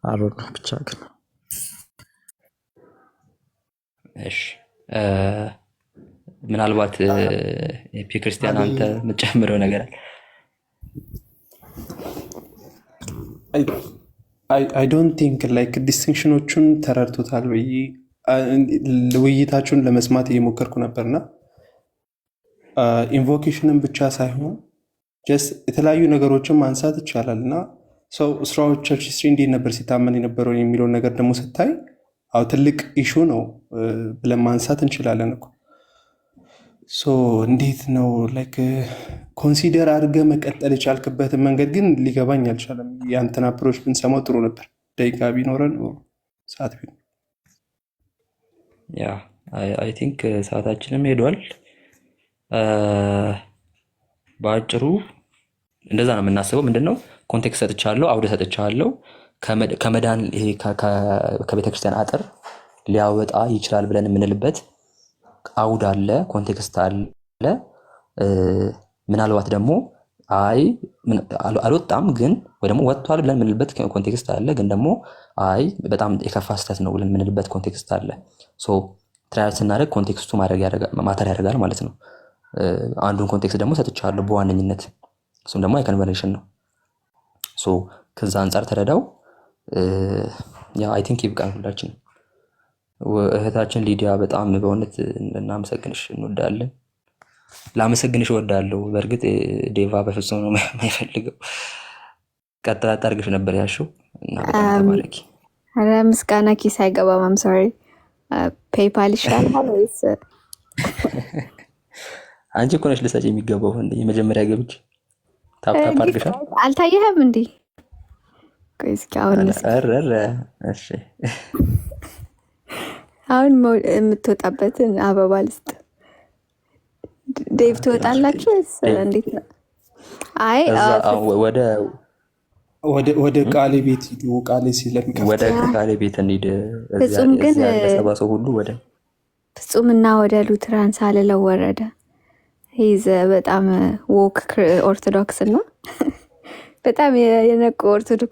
አሮድ ነው ብቻ ግን እሺ ምናልባት ኤፒክርስቲያን አንተ የምትጨምረው ነገር አለ? አይ ዶንት ቲንክ ላይክ ዲስቲንክሽኖቹን ተረድቶታል ብዬ ውይይታችሁን ለመስማት እየሞከርኩ ነበርና ኢንቮኬሽንን ብቻ ሳይሆን ጀስት የተለያዩ ነገሮችን ማንሳት ይቻላል እና ሰው ስራዎች ቸርች ሂስትሪ እንዴት ነበር ሲታመን የነበረው የሚለውን ነገር ደግሞ ስታይ አው ትልቅ ኢሹ ነው ብለን ማንሳት እንችላለን እኮ። እንዴት ነው ላይክ ኮንሲደር አድርገህ መቀጠል የቻልክበትን መንገድ ግን ሊገባኝ አልቻለም። የአንተን አፕሮች ብንሰማው ጥሩ ነበር። ደቂቃ ቢኖረን ሰዓት ቢኖር ያ አይ ቲንክ ሰዓታችንም ሄዷል። በአጭሩ እንደዛ ነው የምናስበው። ምንድነው ኮንቴክስት ሰጥቻለሁ፣ አውደ ሰጥቻለሁ። ከመዳን ይሄ ከቤተክርስቲያን አጥር ሊያወጣ ይችላል ብለን የምንልበት አውድ አለ፣ ኮንቴክስት አለ። ምናልባት ደግሞ አይ አልወጣም ግን ወይ ደግሞ ወጥቷል ብለን የምንልበት ኮንቴክስት አለ። ግን ደግሞ አይ በጣም የከፋ ስህተት ነው ብለን የምንልበት ኮንቴክስት አለ። ሶ ትራያል ስናደርግ ኮንቴክስቱ ማተር ያደርጋል ማለት ነው። አንዱን ኮንቴክስት ደግሞ ሰጥቻለሁ በዋነኝነት፣ እሱም ደግሞ የኮንቨርሽን ነው። ሶ ከዛ አንጻር ተረዳው። ያ አይ ቲንክ ይብቃን ሁላችን። እህታችን ሊዲያ በጣም በእውነት እናመሰግንሽ እንወዳለን። ላመሰግንሽ እወዳለሁ። በእርግጥ ዴቫ በፍጹም ነው የማይፈልገው። ቀጥላ አድርገሽ ነበር ያልሽው እና በጣም ተባረኪ። ኧረ ምስጋና ኪስ አይገባም። አም ሶሪ ፔይፓል ይሻላል ወይስ አንቺ እኮ ነሽ ልሰጪ የሚገባው? የመጀመሪያ ገብች ታፕታፕ አድርገሻል። አልታየህም እንዴ? ቆይ እስኪ እሺ አሁን የምትወጣበትን አበባ ልስጥ። ዴቭ ትወጣላችሁ ወይስ እንዴት ነው? አይ ወደ ቃሌ ቤት ሂዱ። ቃሌ ስለሚከፍት ወደ ቃሌ ቤት እንሂድ። ፍጹም ግን ሰባሰው ሁሉ ወደ ፍጹምና ወደ ሉትራን ሳልለው ወረደ። ሂዝ በጣም ዎክ ኦርቶዶክስ እና በጣም የነቁ ኦርቶዶክስ